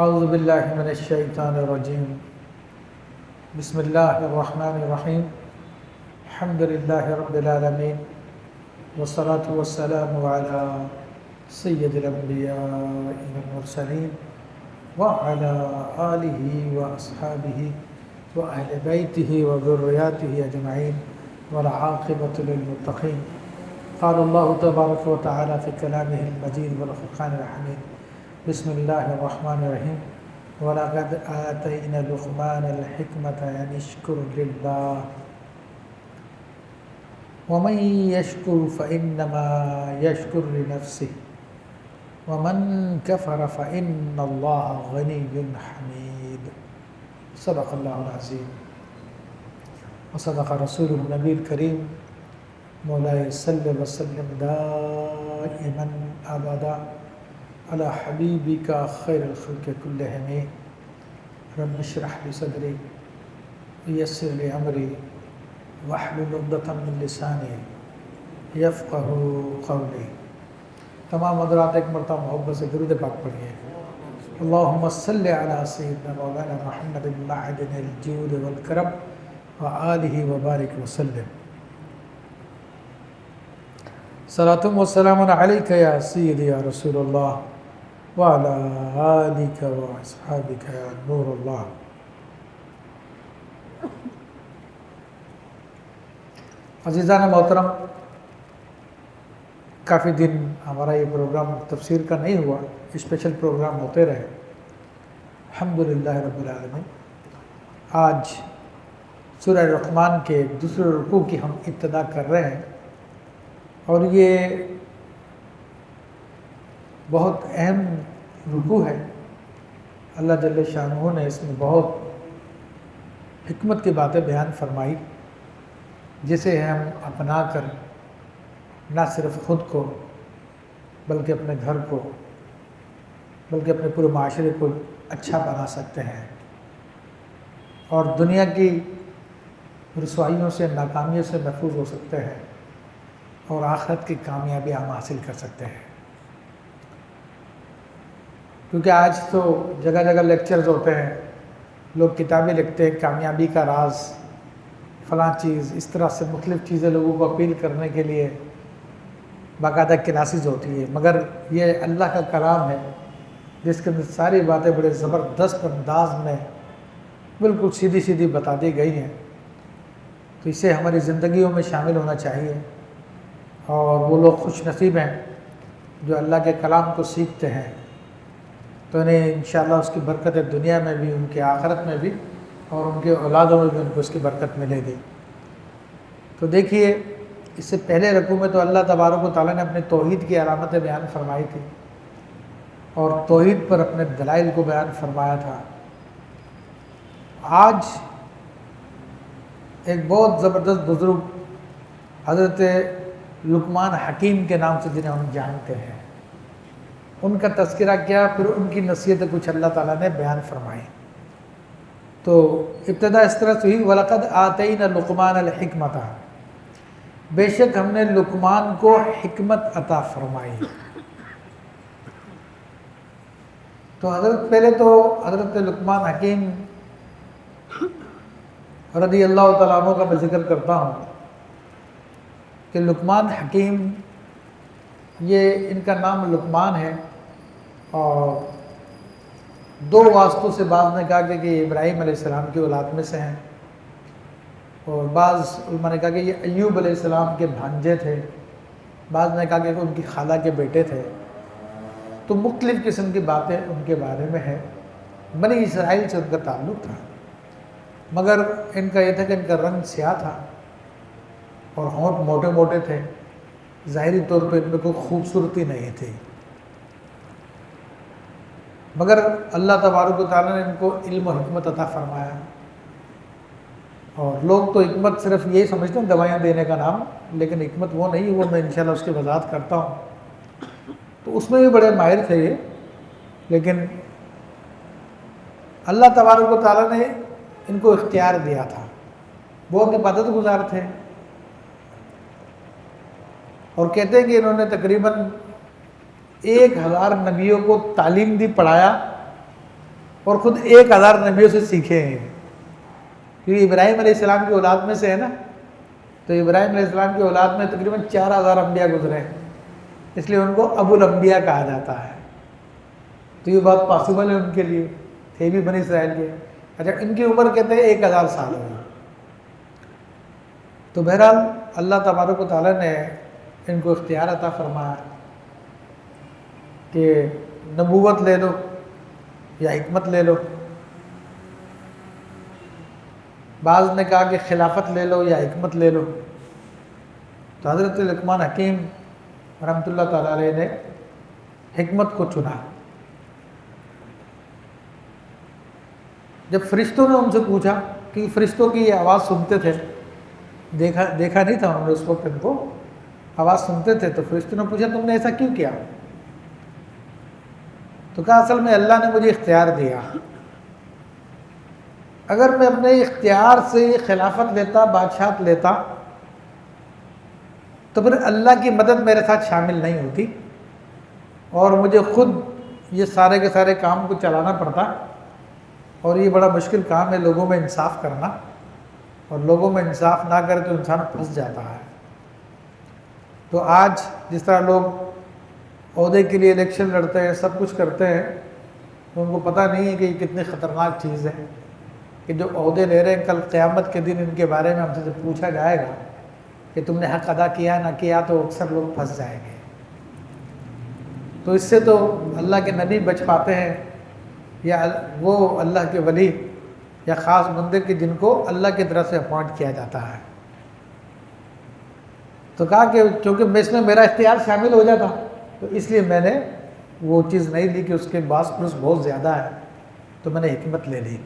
اعوذ باللہ من الشیطان الرجیم بسم اللہ الرحمن الرحیم الحمد للہ رب العالمین والصلاة والسلام علی سید الانبیاء والمرسلین وعلی آلہ واصحابہ واہل بیتہ وذریاتہ اجمعین والعاقبۃ للمتقین. قال اللہ تبارک و تعالی فی کلامہ المجید والفرقان الحمید. بسم اللہ الرحمن الرحیم. وَلَقَدْ آتَيْنَا لُقْمَانَ الْحِكْمَةَ أَنِ اشْكُرْ لِلَّهِ وَمَنْ يَشْكُرْ فَإِنَّمَا يَشْكُرُ لِنَفْسِهِ وَمَنْ كَفَرَ فَإِنَّ اللَّهَ غَنِيٌّ حَمِيدٌ. صدق اللہ العظیم وصدق رسول النبی الکریم. مولاي صل وسلم دائما ابدا على حبيبك خير الخلق كلهم. رب اشرح لي صدري ويسر لي امري واحلل عقدة من لساني يفقهوا قولي. تمام حضرات ایک مرتبہ محبت سے درود پاک پڑھیے. اللهم صل على سيدنا مولانا محمد المعدن الجود والكرم وآله وبارك وسلم. صلاۃ و سلام علیک یا سیدی یا رسول اللہ وعلی آلک و اصحابک یا نور اللہ. عزیزان محترم، کافی دن ہمارا یہ پروگرام تفسیر کا نہیں ہوا، اسپیشل پروگرام ہوتے رہے. الحمدللہ رب العالمین. آج سورہ رحمان کے دوسرے رکوع کی ہم ابتدا کر رہے ہیں، اور یہ بہت اہم رکوع ہے. اللہ جل شانہ نے اس میں بہت حکمت کی باتیں بیان فرمائی، جسے ہم اپنا کر نہ صرف خود کو بلکہ اپنے گھر کو بلکہ اپنے پورے معاشرے کو اچھا بنا سکتے ہیں، اور دنیا کی رسوائیوں سے، ناکامیوں سے محفوظ ہو سکتے ہیں، اور آخرت کی کامیابی ہم حاصل کر سکتے ہیں. کیونکہ آج تو جگہ جگہ لیکچرز ہوتے ہیں، لوگ کتابیں لکھتے ہیں، کامیابی کا راز، فلاں چیز، اس طرح سے مختلف چیزیں لوگوں کو اپیل کرنے کے لیے باقاعدہ کلاسز ہوتی ہے. مگر یہ اللہ کا کلام ہے جس کے اندر ساری باتیں بڑے زبردست انداز میں بالکل سیدھی سیدھی بتا دی گئی ہیں. تو اسے ہماری زندگیوں میں شامل ہونا چاہیے، اور وہ لوگ خوش نصیب ہیں جو اللہ کے کلام کو سیکھتے ہیں، تو انہیں انشاءاللہ اس کی برکت دنیا میں بھی، ان کے آخرت میں بھی، اور ان کے اولادوں میں بھی ان کو اس کی برکت ملے گی. تو دیکھیے، اس سے پہلے رکوع میں تو اللہ تبارک و تعالیٰ نے اپنے توحید کی علامتیں بیان فرمائی تھی، اور توحید پر اپنے دلائل کو بیان فرمایا تھا. آج ایک بہت زبردست بزرگ حضرت لقمان حکیم کے نام سے جنہیں ہم جانتے ہیں، ان کا تذکرہ کیا، پھر ان کی نصیحتیں کچھ اللہ تعالیٰ نے بیان فرمائی. تو ابتدا اس طرح سے ہوئی، وَلَقَدْ آتَيْنَا لُقْمَانَ الْحِكْمَةَ، بے شک ہم نے لقمان کو حکمت عطا فرمائی. تو پہلے تو حضرت لقمان حکیم رضی اللہ تعالیٰ عنہ کا میں ذکر کرتا ہوں کہ لقمان حکیم، یہ ان کا نام لقمان ہے، اور دو واسطوں سے بعض نے کہا کہ یہ ابراہیم علیہ السلام کی اولاد میں سے ہیں، اور بعض علماء نے کہا کہ یہ ایوب علیہ السلام کے بھانجے تھے، بعض نے کہا کہ ان کی خالہ کے بیٹے تھے. تو مختلف قسم کی باتیں ان کے بارے میں ہیں. بنی اسرائیل سے ان کا تعلق تھا، مگر ان کا یہ تھا کہ ان کا رنگ سیاہ تھا اور ہونٹ موٹے موٹے تھے. ظاہری طور پہ ان میں کوئی خوبصورتی نہیں تھی، مگر اللہ تبارک و تعالیٰ نے ان کو علم و حکمت عطا فرمایا. اور لوگ تو حکمت صرف یہی سمجھتے ہیں دوائیاں دینے کا نام، لیکن حکمت وہ نہیں، وہ میں انشاءاللہ اس کی وضاحت کرتا ہوں. تو اس میں بھی بڑے ماہر تھے یہ، لیکن اللہ تبارک و تعالیٰ نے ان کو اختیار دیا تھا. بہت عبادت گزار تھے، اور کہتے ہیں کہ انہوں نے تقریباً 1000 نبیوں کو تعلیم دی، پڑھایا، اور خود 1000 نبیوں سے سیکھے ہیں، کیونکہ ابراہیم علیہ السلام کی اولاد میں سے ہے نا، تو ابراہیم علیہ السلام کی اولاد میں تقریباً 4000 انبیاء گزرے ہیں، اس لیے ان کو ابو الانبیاء کہا جاتا ہے۔ تو یہ بات پاسبل ہے ان کے لیے، تھے بھی بنی اسرائیل کے۔ اچھا، ان کی عمر کہتے ہیں 1000 سال ہوئی۔ تو بہرحال اللہ تبارک و تعالیٰ نے ان کو اختیار عطا فرمایا کہ نبوت لے لو یا حکمت لے لو، بعض نے کہا کہ خلافت لے لو یا حکمت لے لو۔ تو حضرت لقمان حکیم رحمۃ اللہ تعالیٰ علیہ نے حکمت کو چنا۔ جب فرشتوں نے ان سے پوچھا، کہ فرشتوں کی یہ آواز سنتے تھے، دیکھا نہیں تھا انہوں نے اس وقت، ان کو آواز سنتے تھے، تو فرشتوں نے پوچھا تم نے ایسا کیوں کیا؟ تو کہا اصل میں اللہ نے مجھے اختیار دیا، اگر میں اپنے اختیار سے خلافت لیتا، بادشاہت لیتا، تو پھر اللہ کی مدد میرے ساتھ شامل نہیں ہوتی اور مجھے خود یہ سارے کے سارے کام کو چلانا پڑتا، اور یہ بڑا مشکل کام ہے لوگوں میں انصاف کرنا، اور لوگوں میں انصاف نہ کرے تو انسان پھنس جاتا ہے۔ تو آج جس طرح لوگ عہدے کے لیے الیکشن لڑتے ہیں، سب کچھ کرتے ہیں، تو ان کو پتہ نہیں ہے کہ یہ کتنی خطرناک چیز ہے، کہ جو عہدے لے رہے ہیں کل قیامت کے دن ان کے بارے میں ہم سے جب پوچھا جائے گا کہ تم نے حق ادا کیا نہ کیا، تو اکثر لوگ پھنس جائیں گے۔ تو اس سے تو اللہ کے نبی بچ پاتے ہیں، یا وہ اللہ کے ولی یا خاص بندے کے جن کو اللہ کی طرف سے اپوائنٹ کیا جاتا ہے۔ تو کہا کہ چونکہ اس میں میرا اختیار شامل ہو جاتا، تو اس لیے میں نے وہ چیز نہیں لی کہ اس کے باس پلس بہت زیادہ ہے، تو میں نے حکمت لے لی۔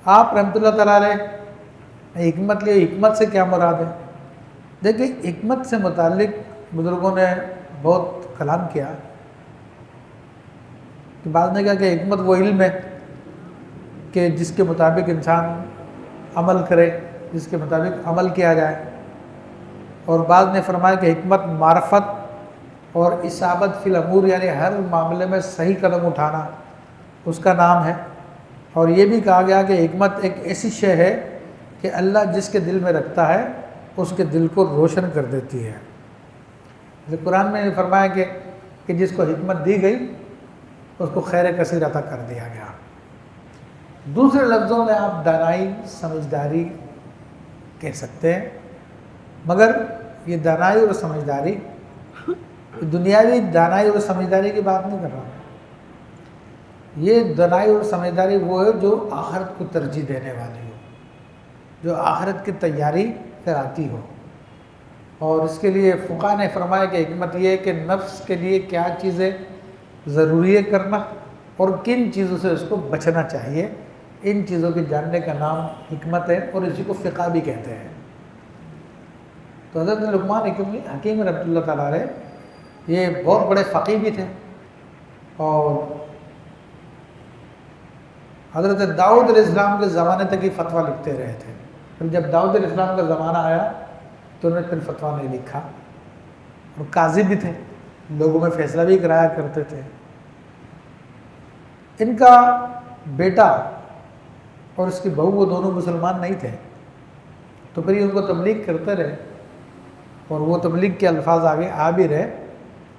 آپ رحمۃ اللہ تعالیٰ علیہ حکمت لیے، حکمت سے کیا مراد ہے؟ دیکھیں، حکمت سے متعلق بزرگوں نے بہت کلام کیا، کہ بعض نے کہا کہ حکمت وہ علم ہے کہ جس کے مطابق انسان عمل کرے، جس کے مطابق عمل کیا جائے، اور بعض نے فرمایا کہ حکمت معرفت اور اصابت فی الامور، یعنی ہر معاملے میں صحیح قدم اٹھانا اس کا نام ہے۔ اور یہ بھی کہا گیا کہ حکمت ایک ایسی شے ہے کہ اللہ جس کے دل میں رکھتا ہے اس کے دل کو روشن کر دیتی ہے۔ جیسے قرآن میں فرمایا کہ جس کو حکمت دی گئی اس کو خیر کثیر عطا کر دیا گیا۔ دوسرے لفظوں میں آپ دانائی، سمجھداری کہہ سکتے ہیں، مگر یہ دانائی اور سمجھداری، دنیاوی دانائی اور سمجھداری کی بات نہیں کر رہا ہوں۔ یہ دانائی اور سمجھداری وہ ہے جو آخرت کو ترجیح دینے والی ہو، جو آخرت کی تیاری کراتی ہو۔ اور اس کے لیے فقہاء نے فرمایا کہ حکمت یہ ہے کہ نفس کے لیے کیا چیزیں ضروری ہے کرنا اور کن چیزوں سے اس کو بچنا چاہیے، ان چیزوں کے جاننے کا نام حکمت ہے، اور اسی کو فقہ بھی کہتے ہیں۔ تو حضرت لقمان حکیم رحمۃ اللہ تعالیٰ علیہ یہ بہت بڑے فقیہ بھی تھے، اور حضرت داؤد علیہ السلام کے زمانے تک ہی فتویٰ لکھتے رہے تھے۔ پھر جب داؤد علیہ السلام کا زمانہ آیا تو انہوں نے پھر فتویٰ نہیں لکھا، اور قاضی بھی تھے، لوگوں میں فیصلہ بھی کرایا کرتے تھے۔ ان کا بیٹا اور اس کی بہو وہ دونوں مسلمان نہیں تھے، تو پھر یہ ان کو تبلیغ کرتے رہے، اور وہ تبلیغ کے الفاظ آگے آ بھی رہے،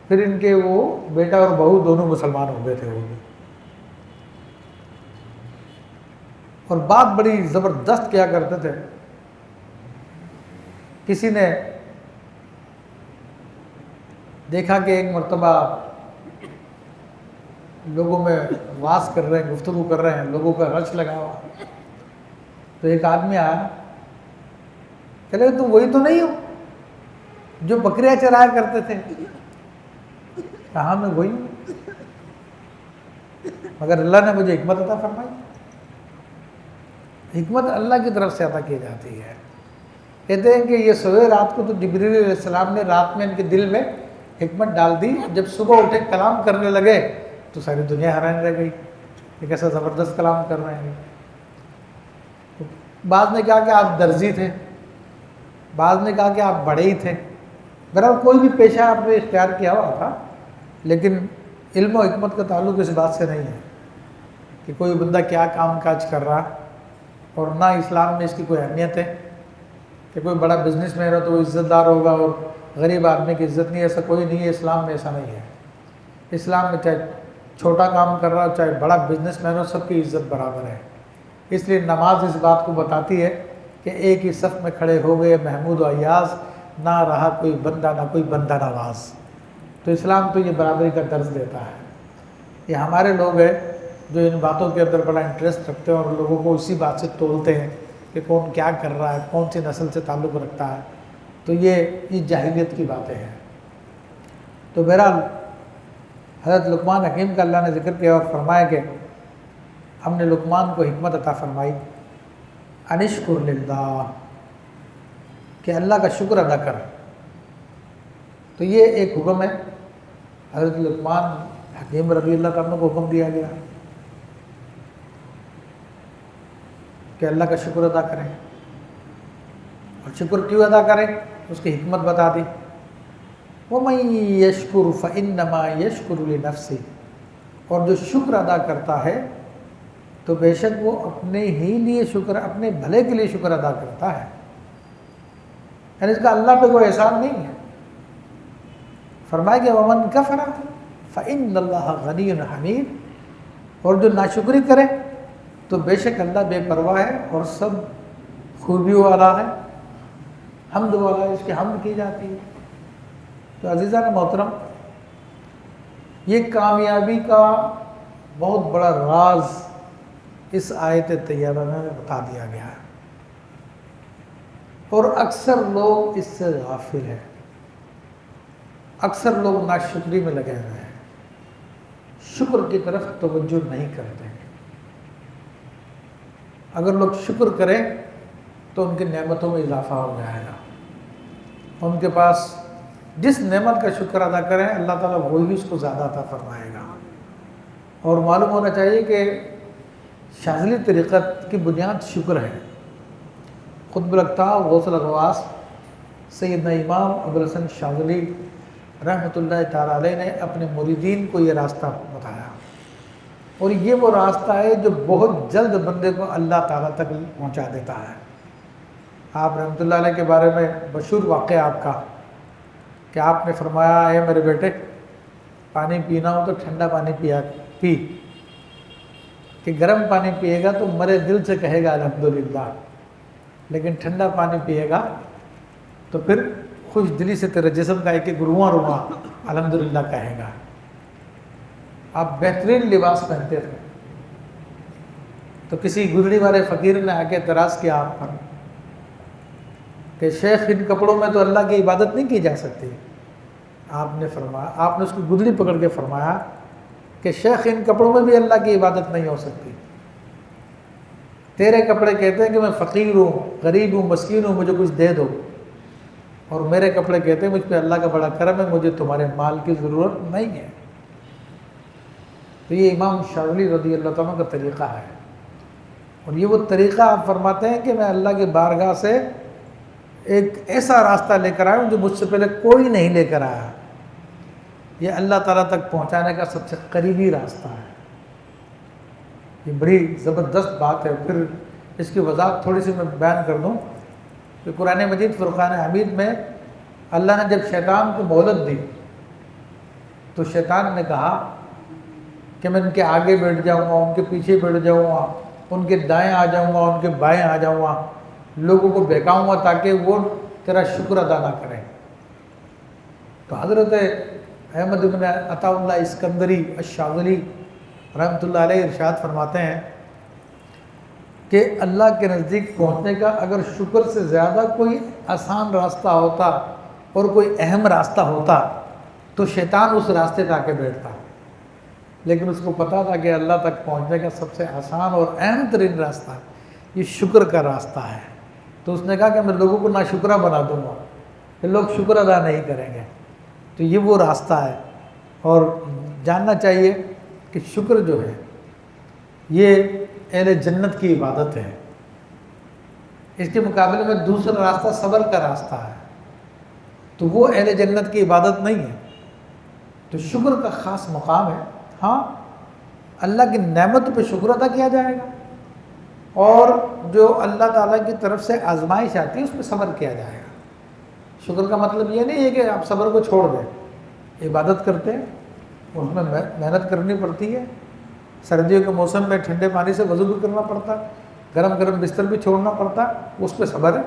پھر ان کے وہ بیٹا اور بہو دونوں مسلمان ہو گئے تھے وہ بھی۔ اور بات بڑی زبردست کیا کرتے تھے۔ کسی نے دیکھا کہ ایک مرتبہ لوگوں میں واز کر رہے ہیں، گفتگو کر رہے ہیں، لوگوں کا رش لگا ہوا، تو ایک آدمی آیا، چلے تم وہی تو نہیں ہو جو بکریاں چرایا کرتے تھے؟ کہا میں وہی ہوں، مگر اللہ نے مجھے حکمت عطا فرمائی۔ حکمت اللہ کی طرف سے عطا کی جاتی ہے۔ کہتے ہیں کہ یہ سوئے رات کو، تو جبریل علیہ السلام نے رات میں ان کے دل میں حکمت ڈال دی، جب صبح اٹھے کلام کرنے لگے تو ساری دنیا حیران رہ گئی کہ کیسا زبردست کلام کر رہے ہیں۔ بعض نے کہا کہ آپ درزی تھے، بعض نے کہا کہ آپ بڑے ہی تھے، بہرحال کوئی بھی پیشہ آپ نے اختیار کیا ہوا تھا، لیکن علم و حکمت کا تعلق اس بات سے نہیں ہے کہ کوئی بندہ کیا کام کاج کر رہا، اور نہ اسلام میں اس کی کوئی اہمیت ہے کہ کوئی بڑا بزنس مین ہو تو وہ عزت دار ہوگا اور غریب آدمی کی عزت نہیں، ایسا کوئی نہیں ہے، اسلام میں ایسا نہیں ہے۔ اسلام میں چاہے چھوٹا کام کر رہا ہو چاہے بڑا بزنس مین ہو، سب کی عزت برابر ہے۔ اس لیے نماز اس بات کو بتاتی ہے کہ ایک ہی صف میں کھڑے ہو گئے محمود و ایاز، نہ رہا کوئی بندہ نہ کوئی بندہ نواز۔ تو اسلام تو یہ برابری کا درس دیتا ہے۔ یہ ہمارے لوگ ہیں جو ان باتوں کے اندر بڑا انٹرسٹ رکھتے ہیں اور لوگوں کو اسی بات سے تولتے ہیں کہ کون کیا کر رہا ہے، کون سی نسل سے تعلق رکھتا ہے، تو یہ جاہلیت کی باتیں ہیں۔ تو بہرحال حضرت لقمان حکیم کا اللہ نے ذکر کیا اور فرمایا کہ ہم نے لقمان کو حکمت عطا فرمائی، انشکر للہ، کہ اللہ کا شکر ادا کر۔ تو یہ ایک حکم ہے، حضرت لقمان حکیم رضی اللہ تعالیٰ کو حکم دیا گیا کہ اللہ کا شکر ادا کریں۔ اور شکر کیوں ادا کریں، اس کی حکمت بتا دی۔ وَمَن يَشْكُرْ فَإِنَّمَا يَشْكُرُ لِنَفْسِهِ، اور جو شکر ادا کرتا ہے تو بے شک وہ اپنے ہی لیے شکر، اپنے بھلے کے لیے شکر ادا کرتا ہے، یعنی اس کا اللہ پہ کوئی احسان نہیں ہے۔ فرمایا کہ وَمَن كَفَرَ فَإِنَّ اللَّهَ غَنِيٌّ حَمِيدٌ، اور جو ناشکری کرے تو بے شک اللہ بے پرواہ ہے اور سب خوبیوں والا ہے، حمد والا ہے، اس کی حمد کی جاتی ہے۔ تو عزیزان محترم، یہ کامیابی کا بہت بڑا راز اس آیت طیبہ میں بتا دیا گیا ہے، اور اکثر لوگ اس سے غافل ہیں، اکثر لوگ ناشکری میں لگے ہوئے ہیں، شکر کی طرف توجہ نہیں کرتے۔ اگر لوگ شکر کریں تو ان کی نعمتوں میں اضافہ ہو جائے گا، ان کے پاس جس نعمت کا شکر ادا کریں اللہ تعالیٰ وہی اس کو زیادہ عطا فرمائے گا۔ اور معلوم ہونا چاہیے کہ شاذلی طریقت کی بنیاد شکر ہے۔ قطب الاقطاب غوث الاغواث سیدنا امام ابوالحسن شاذلی رحمۃ اللہ تعالیٰ علیہ نے اپنے مریدین کو یہ راستہ بتایا، اور یہ وہ راستہ ہے جو بہت جلد بندے کو اللہ تعالیٰ تک پہنچا دیتا ہے۔ آپ رحمۃ اللہ علیہ کے بارے میں مشہور واقعہ آپ کا کہ آپ نے فرمایا، اے میرے بیٹے، پانی پینا ہو تو ٹھنڈا پانی پی، کہ گرم پانی پیے گا تو مرے دل سے کہے گا الحمدللہ، لیکن ٹھنڈا پانی پیے گا تو پھر خوش دلی سے تیرے جسم کا ایک ایک رواں رواں الحمدللہ کہے گا۔ آپ بہترین لباس پہنتے تھے تو کسی گزری والے فقیر نے آ کے اعتراض کیا آپ پر کہ شیخ ان کپڑوں میں تو اللہ کی عبادت نہیں کی جا سکتی۔ آپ نے اس کو گدڑی پکڑ کے فرمایا کہ شیخ ان کپڑوں میں بھی اللہ کی عبادت نہیں ہو سکتی۔ تیرے کپڑے کہتے ہیں کہ میں فقیر ہوں، غریب ہوں، مسکین ہوں، مجھے کچھ دے دو، اور میرے کپڑے کہتے ہیں مجھ پہ اللہ کا بڑا کرم ہے، مجھے تمہارے مال کی ضرورت نہیں ہے۔ تو یہ امام شاذلی رضی اللہ تعالیٰ کا طریقہ ہے، اور یہ وہ طریقہ آپ فرماتے ہیں کہ میں اللہ کی بارگاہ سے ایک ایسا راستہ لے کر آیا ہوں جو مجھ سے پہلے کوئی نہیں لے کر آیا۔ یہ اللہ تعالیٰ تک پہنچانے کا سب سے قریبی راستہ ہے۔ یہ بڑی زبردست بات ہے۔ پھر اس کی وضاحت تھوڑی سی میں بیان کر دوں کہ قرآن مجید فرقان حمید میں اللہ نے جب شیطان کو مہلت دی تو شیطان نے کہا کہ میں ان کے آگے بیٹھ جاؤں گا، ان کے پیچھے بیٹھ جاؤں گا، ان کے دائیں آ جاؤں گا، ان کے بائیں آ جاؤں گا، لوگوں کو بہکاؤں گا تاکہ وہ تیرا شکر ادا نہ کریں۔ تو حضرت احمد بن عطا اللہ اسکندری الشاذلی رحمۃ اللہ علیہ ارشاد فرماتے ہیں کہ اللہ کے نزدیک پہنچنے کا اگر شکر سے زیادہ کوئی آسان راستہ ہوتا اور کوئی اہم راستہ ہوتا تو شیطان اس راستے پہ آ کے بیٹھتا، لیکن اس کو پتہ تھا کہ اللہ تک پہنچنے کا سب سے آسان اور اہم ترین راستہ یہ شکر کا راستہ ہے۔ تو اس نے کہا کہ میں لوگوں کو ناشکرہ بنا دوں گا کہ لوگ شکر ادا نہیں کریں گے۔ تو یہ وہ راستہ ہے، اور جاننا چاہیے کہ شکر جو ہے یہ اہل جنت کی عبادت ہے۔ اس کے مقابلے میں دوسرا راستہ صبر کا راستہ ہے، تو وہ اہل جنت کی عبادت نہیں ہے۔ تو شکر کا خاص مقام ہے. ہاں اللہ کی نعمت پہ شکر ادا کیا جائے گا، اور جو اللہ تعالیٰ کی طرف سے آزمائش آتی ہے اس پہ صبر کیا جائے گا. شکر کا مطلب یہ نہیں ہے کہ آپ صبر کو چھوڑ دیں. عبادت کرتے ہیں اس میں محنت کرنی پڑتی ہے. سردیوں کے موسم میں ٹھنڈے پانی سے وضو بھی کرنا پڑتا، گرم گرم بستر بھی چھوڑنا پڑتا، اس پہ صبر ہے.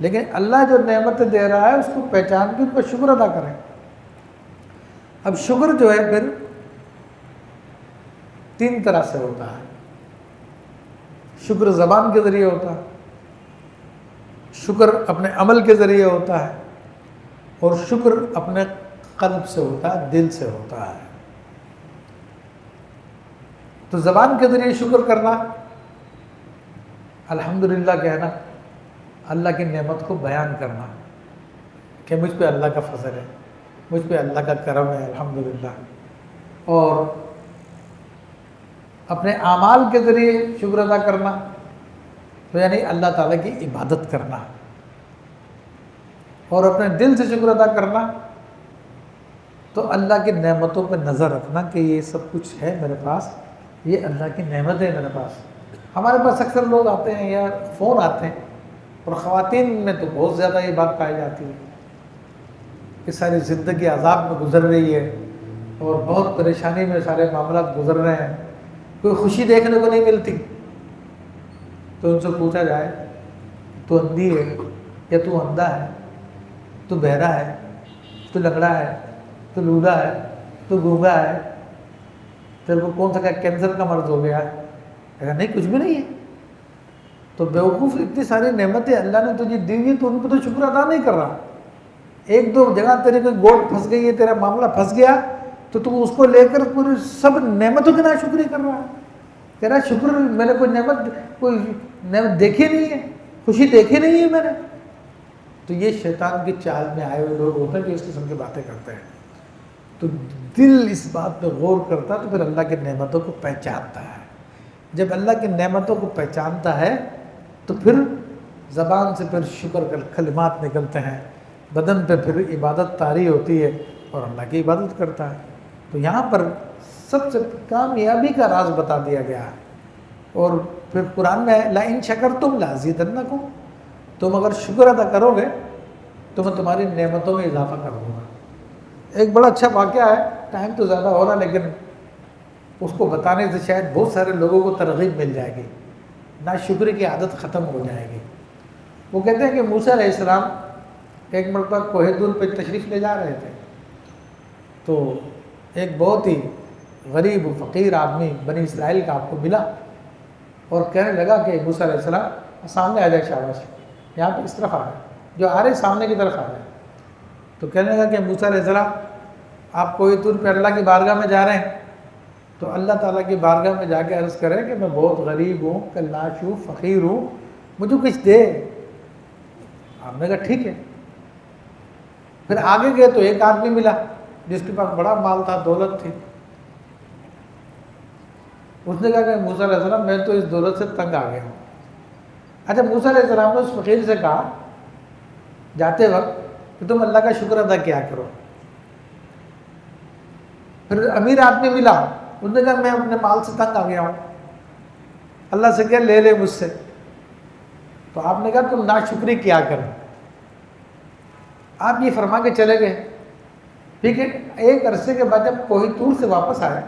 لیکن اللہ جو نعمتیں دے رہا ہے اس کو پہچان کے ان پر شکر ادا کریں. اب شکر جو ہے پھر 3 طرح سے ہوتا ہے. شکر زبان کے ذریعے ہوتا ہے، شکر اپنے عمل کے ذریعے ہوتا ہے، اور شکر اپنے قلب سے ہوتا ہے، دل سے ہوتا ہے. تو زبان کے ذریعے شکر کرنا، الحمدللہ کہنا، اللہ کی نعمت کو بیان کرنا کہ مجھ پہ اللہ کا فضل ہے، مجھ پہ اللہ کا کرم ہے الحمدللہ. اور اپنے اعمال کے ذریعے شکر ادا کرنا تو یعنی اللہ تعالیٰ کی عبادت کرنا، اور اپنے دل سے شکر ادا کرنا تو اللہ کی نعمتوں پہ نظر رکھنا کہ یہ سب کچھ ہے میرے پاس، یہ اللہ کی نعمت ہے میرے پاس. ہمارے پاس اکثر لوگ آتے ہیں یا فون آتے ہیں، اور خواتین میں تو بہت زیادہ یہ بات پائی جاتی ہے کہ ساری زندگی عذاب میں گزر رہی ہے اور بہت پریشانی میں سارے معاملات گزر رہے ہیں، کوئی خوشی دیکھنے کو نہیں ملتی. تو ان سے پوچھا جائے تو اندھی ہے یا تو اندھا ہے، تو بہرا ہے، تو لنگڑا ہے، تو لولا ہے، تو گونگا ہے، تیرے کو کون سا کینسر کا مرض ہو گیا ہے؟ اگر نہیں کچھ بھی نہیں ہے. تو بیوقوف اتنی ساری نعمتیں اللہ نے تجھے دی ہوئی تو ان پہ تو شکر ادا نہیں کر رہا. 1-2 جگہ تیرے کوئی گوٹ پھنس گئی ہے، تیرا معاملہ پھنس گیا تو تم اس کو لے کر پوری سب نعمتوں کی ناشکری کر رہا ہے. کہہ رہا شکر میں نے کوئی نعمت دیکھی نہیں ہے، خوشی دیکھی نہیں ہے میں نے. تو یہ شیطان کی چال میں آئے ہوئے لوگ ہوتے ہیں جو اس قسم کی باتیں کرتے ہیں. تو دل اس بات پہ غور کرتا تو پھر اللہ کی نعمتوں کو پہچانتا ہے. جب اللہ کی نعمتوں کو پہچانتا ہے تو پھر زبان سے پھر شکر کے کلمات نکلتے ہیں، بدن پہ پھر عبادت طاری ہوتی ہے اور اللہ کی عبادت کرتا ہے. تو یہاں پر سب سے کامیابی کا راز بتا دیا گیا ہے. اور پھر قرآن میں لَإِن شَكَرْتُمْ لَأَزِيدَنَّكُمْ، تم اگر شکر ادا کرو گے تو میں تمہاری نعمتوں میں اضافہ کر دوں گا. ایک بڑا اچھا واقعہ ہے، ٹائم تو زیادہ ہو رہا لیکن اس کو بتانے سے شاید بہت سارے لوگوں کو ترغیب مل جائے گی، ناشکری کی عادت ختم ہو جائے گی. وہ کہتے ہیں کہ موسیٰ علیہ السلام ایک مرتبہ کوہ طور پہ تشریف لے جا رہے تھے، تو ایک بہت ہی غریب و فقیر آدمی بنی اسرائیل کا آپ کو ملا اور کہنے لگا کہ موسیٰ علیہ السلام سامنے آ جائے، شاباش یہاں پہ اس طرف آ رہے، جو آ رہے سامنے کی طرف آ رہے. تو کہنے لگا کہ موسیٰ علیہ السلام آپ کوہ طور پہ اللہ کی بارگاہ میں جا رہے ہیں تو اللہ تعالیٰ کی بارگاہ میں جا کے عرض کریں کہ میں بہت غریب ہوں، کلاش ہوں، فقیر ہوں، مجھے کچھ دے. آپ نے کہا ٹھیک ہے. پھر آگے گئے تو ایک آدمی ملا جس کے پاس بڑا مال تھا، دولت تھی. اس نے کہا کہ موسیٰ علیہ السلام میں تو اس دولت سے تنگ آ گیا ہوں. اچھا موسیٰ علیہ السلام نے اس فقیر سے کہا جاتے وقت کہ تم اللہ کا شکر ادا کیا کرو. پھر امیر آدمی ملا، اس نے کہا میں اپنے مال سے تنگ آ گیا ہوں، اللہ سے کہا لے لے مجھ سے. تو آپ نے کہا تم ناشکری کیا کرو. آپ یہ فرما کے چلے گئے. ٹھیک ہے، ایک عرصے کے بعد جب کوہ طور سے واپس آئے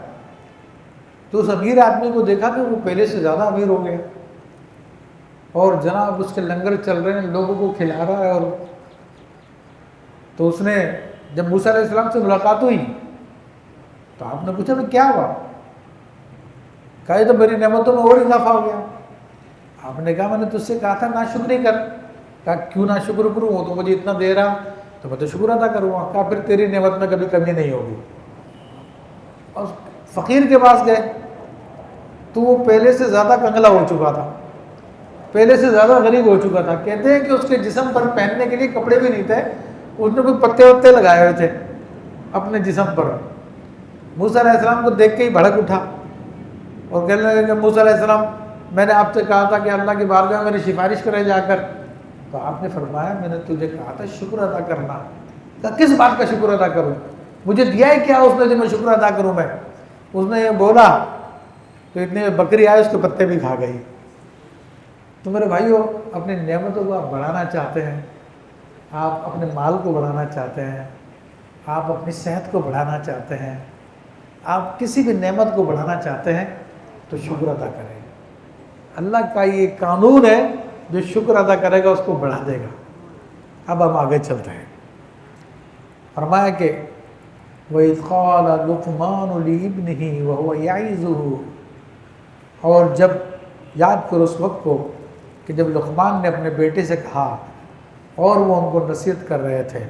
تو اس امیر آدمی کو دیکھا کہ وہ پہلے سے زیادہ امیر ہو گیا اور جناب اس کے لنگر چل رہے ہیں، لوگوں کو کھلا رہا ہے. اور تو اس نے جب موسیٰ علیہ السلام سے ملاقات ہوئی تو آپ نے پوچھا کہ کیا ہوا؟ کہا یہ تو میری نعمتوں میں اور اضافہ ہو گیا. آپ نے کہا میں نے تجھ سے کہا تھا ناشکری کر. کہا کیوں ناشکر کروں، وہ تو مجھے اتنا دے رہا تو میں تو شکر ادا کروں گا. کہا پھر تیری نعمت میں کبھی کمی نہیں ہوگی. اور فقیر کے پاس گئے تو وہ پہلے سے زیادہ کنگلا ہو چکا تھا، پہلے سے زیادہ غریب ہو چکا تھا. کہتے ہیں کہ اس کے جسم پر پہننے کے لیے کپڑے بھی نہیں تھے، اس نے کوئی پتے وتے لگائے ہوئے تھے اپنے جسم پر. موسیٰ علیہ السلام کو دیکھ کے ہی بھڑک اٹھا اور کہنے لگا کہ موسیٰ علیہ السلام میں نے آپ سے کہا تھا کہ اللہ کی بارگاہ میں میری سفارش کرے جا کر. تو آپ نے فرمایا میں نے تجھے کہا تھا شکر ادا کرنا. کہا کس بات کا شکر ادا کروں؟ مجھے دیا ہی کیا اس نے جو میں شکر ادا کروں میں؟ اس نے یہ بولا تو اتنے میں بکری آئی، اس کے پتے بھی کھا گئی۔ تو میرے بھائیو، اپنی نعمتوں کو آپ بڑھانا چاہتے ہیں، آپ اپنے مال کو بڑھانا چاہتے ہیں، آپ اپنی صحت کو بڑھانا چاہتے ہیں، آپ کسی بھی نعمت کو بڑھانا چاہتے ہیں تو شکر ادا کریں۔ اللہ کا یہ قانون ہے، جو شکر ادا کرے گا اس کو بڑھا دے گا۔ اب ہم آگے چلتے ہیں۔ فرمایا کہ وَإِذْ قَالَ لُقْمَانُ لِابْنِهِ وَهُوَ يَعِظُهُ، اور جب یاد کرو اس وقت کو کہ جب لقمان نے اپنے بیٹے سے کہا اور وہ ان کو نصیحت کر رہے تھے۔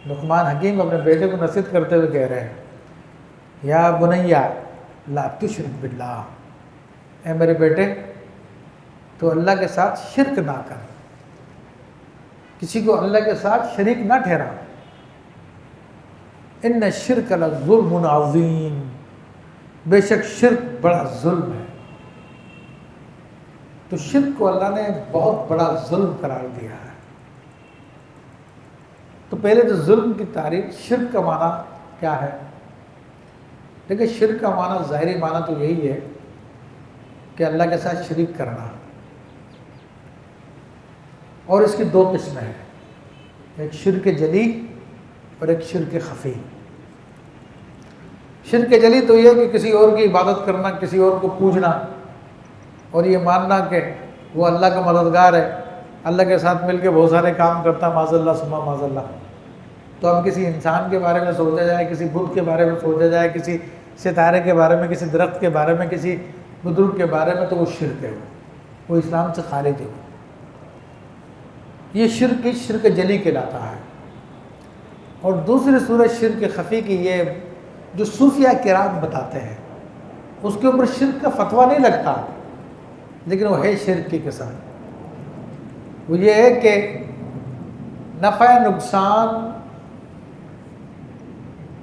لقمان حکیم اپنے بیٹے کو نصیحت کرتے ہوئے کہہ رہے ہیں یا بنیا لا تشرک باللہ، اے میرے بیٹے تو اللہ کے ساتھ شرک نہ کر، کسی کو اللہ کے ساتھ شریک نہ ٹھہرا۔ ان الشرک لظلم عظیم، بے شک شرک بڑا ظلم ہے۔ تو شرک کو اللہ نے بہت بڑا ظلم قرار دیا ہے۔ تو پہلے تو ظلم کی تعریف، شرک کا معنی کیا ہے؟ دیکھیں، شرک کا معنی ظاہری معنی تو یہی ہے کہ اللہ کے ساتھ شریک کرنا، اور اس کی دو قسمیں ہیں، ایک شرک جلی اور ایک شرک خفی۔ شرک جلی تو یہ کہ کسی اور کی عبادت کرنا، کسی اور کو پوجنا اور یہ ماننا کہ وہ اللہ کا مددگار ہے، اللہ کے ساتھ مل کے بہت سارے کام کرتا، معاذ اللہ ثم معاذ اللہ۔ تو ہم کسی انسان کے بارے میں سوچا جائے، کسی بت کے بارے میں سوچا جائے، کسی ستارے کے بارے میں، کسی درخت کے بارے میں، کسی بزرگ کے بارے میں، تو وہ شرک ہے، وہ اسلام سے خارج ہے۔ یہ شرک جلی کہلاتا ہے۔ اور دوسری صورت شرک خفی کی، یہ جو صوفیہ کرام بتاتے ہیں، اس کے اوپر شرک کا فتویٰ نہیں لگتا، لیکن وہ ہے شرک کی قسم۔ وہ یہ ہے کہ نفع نقصان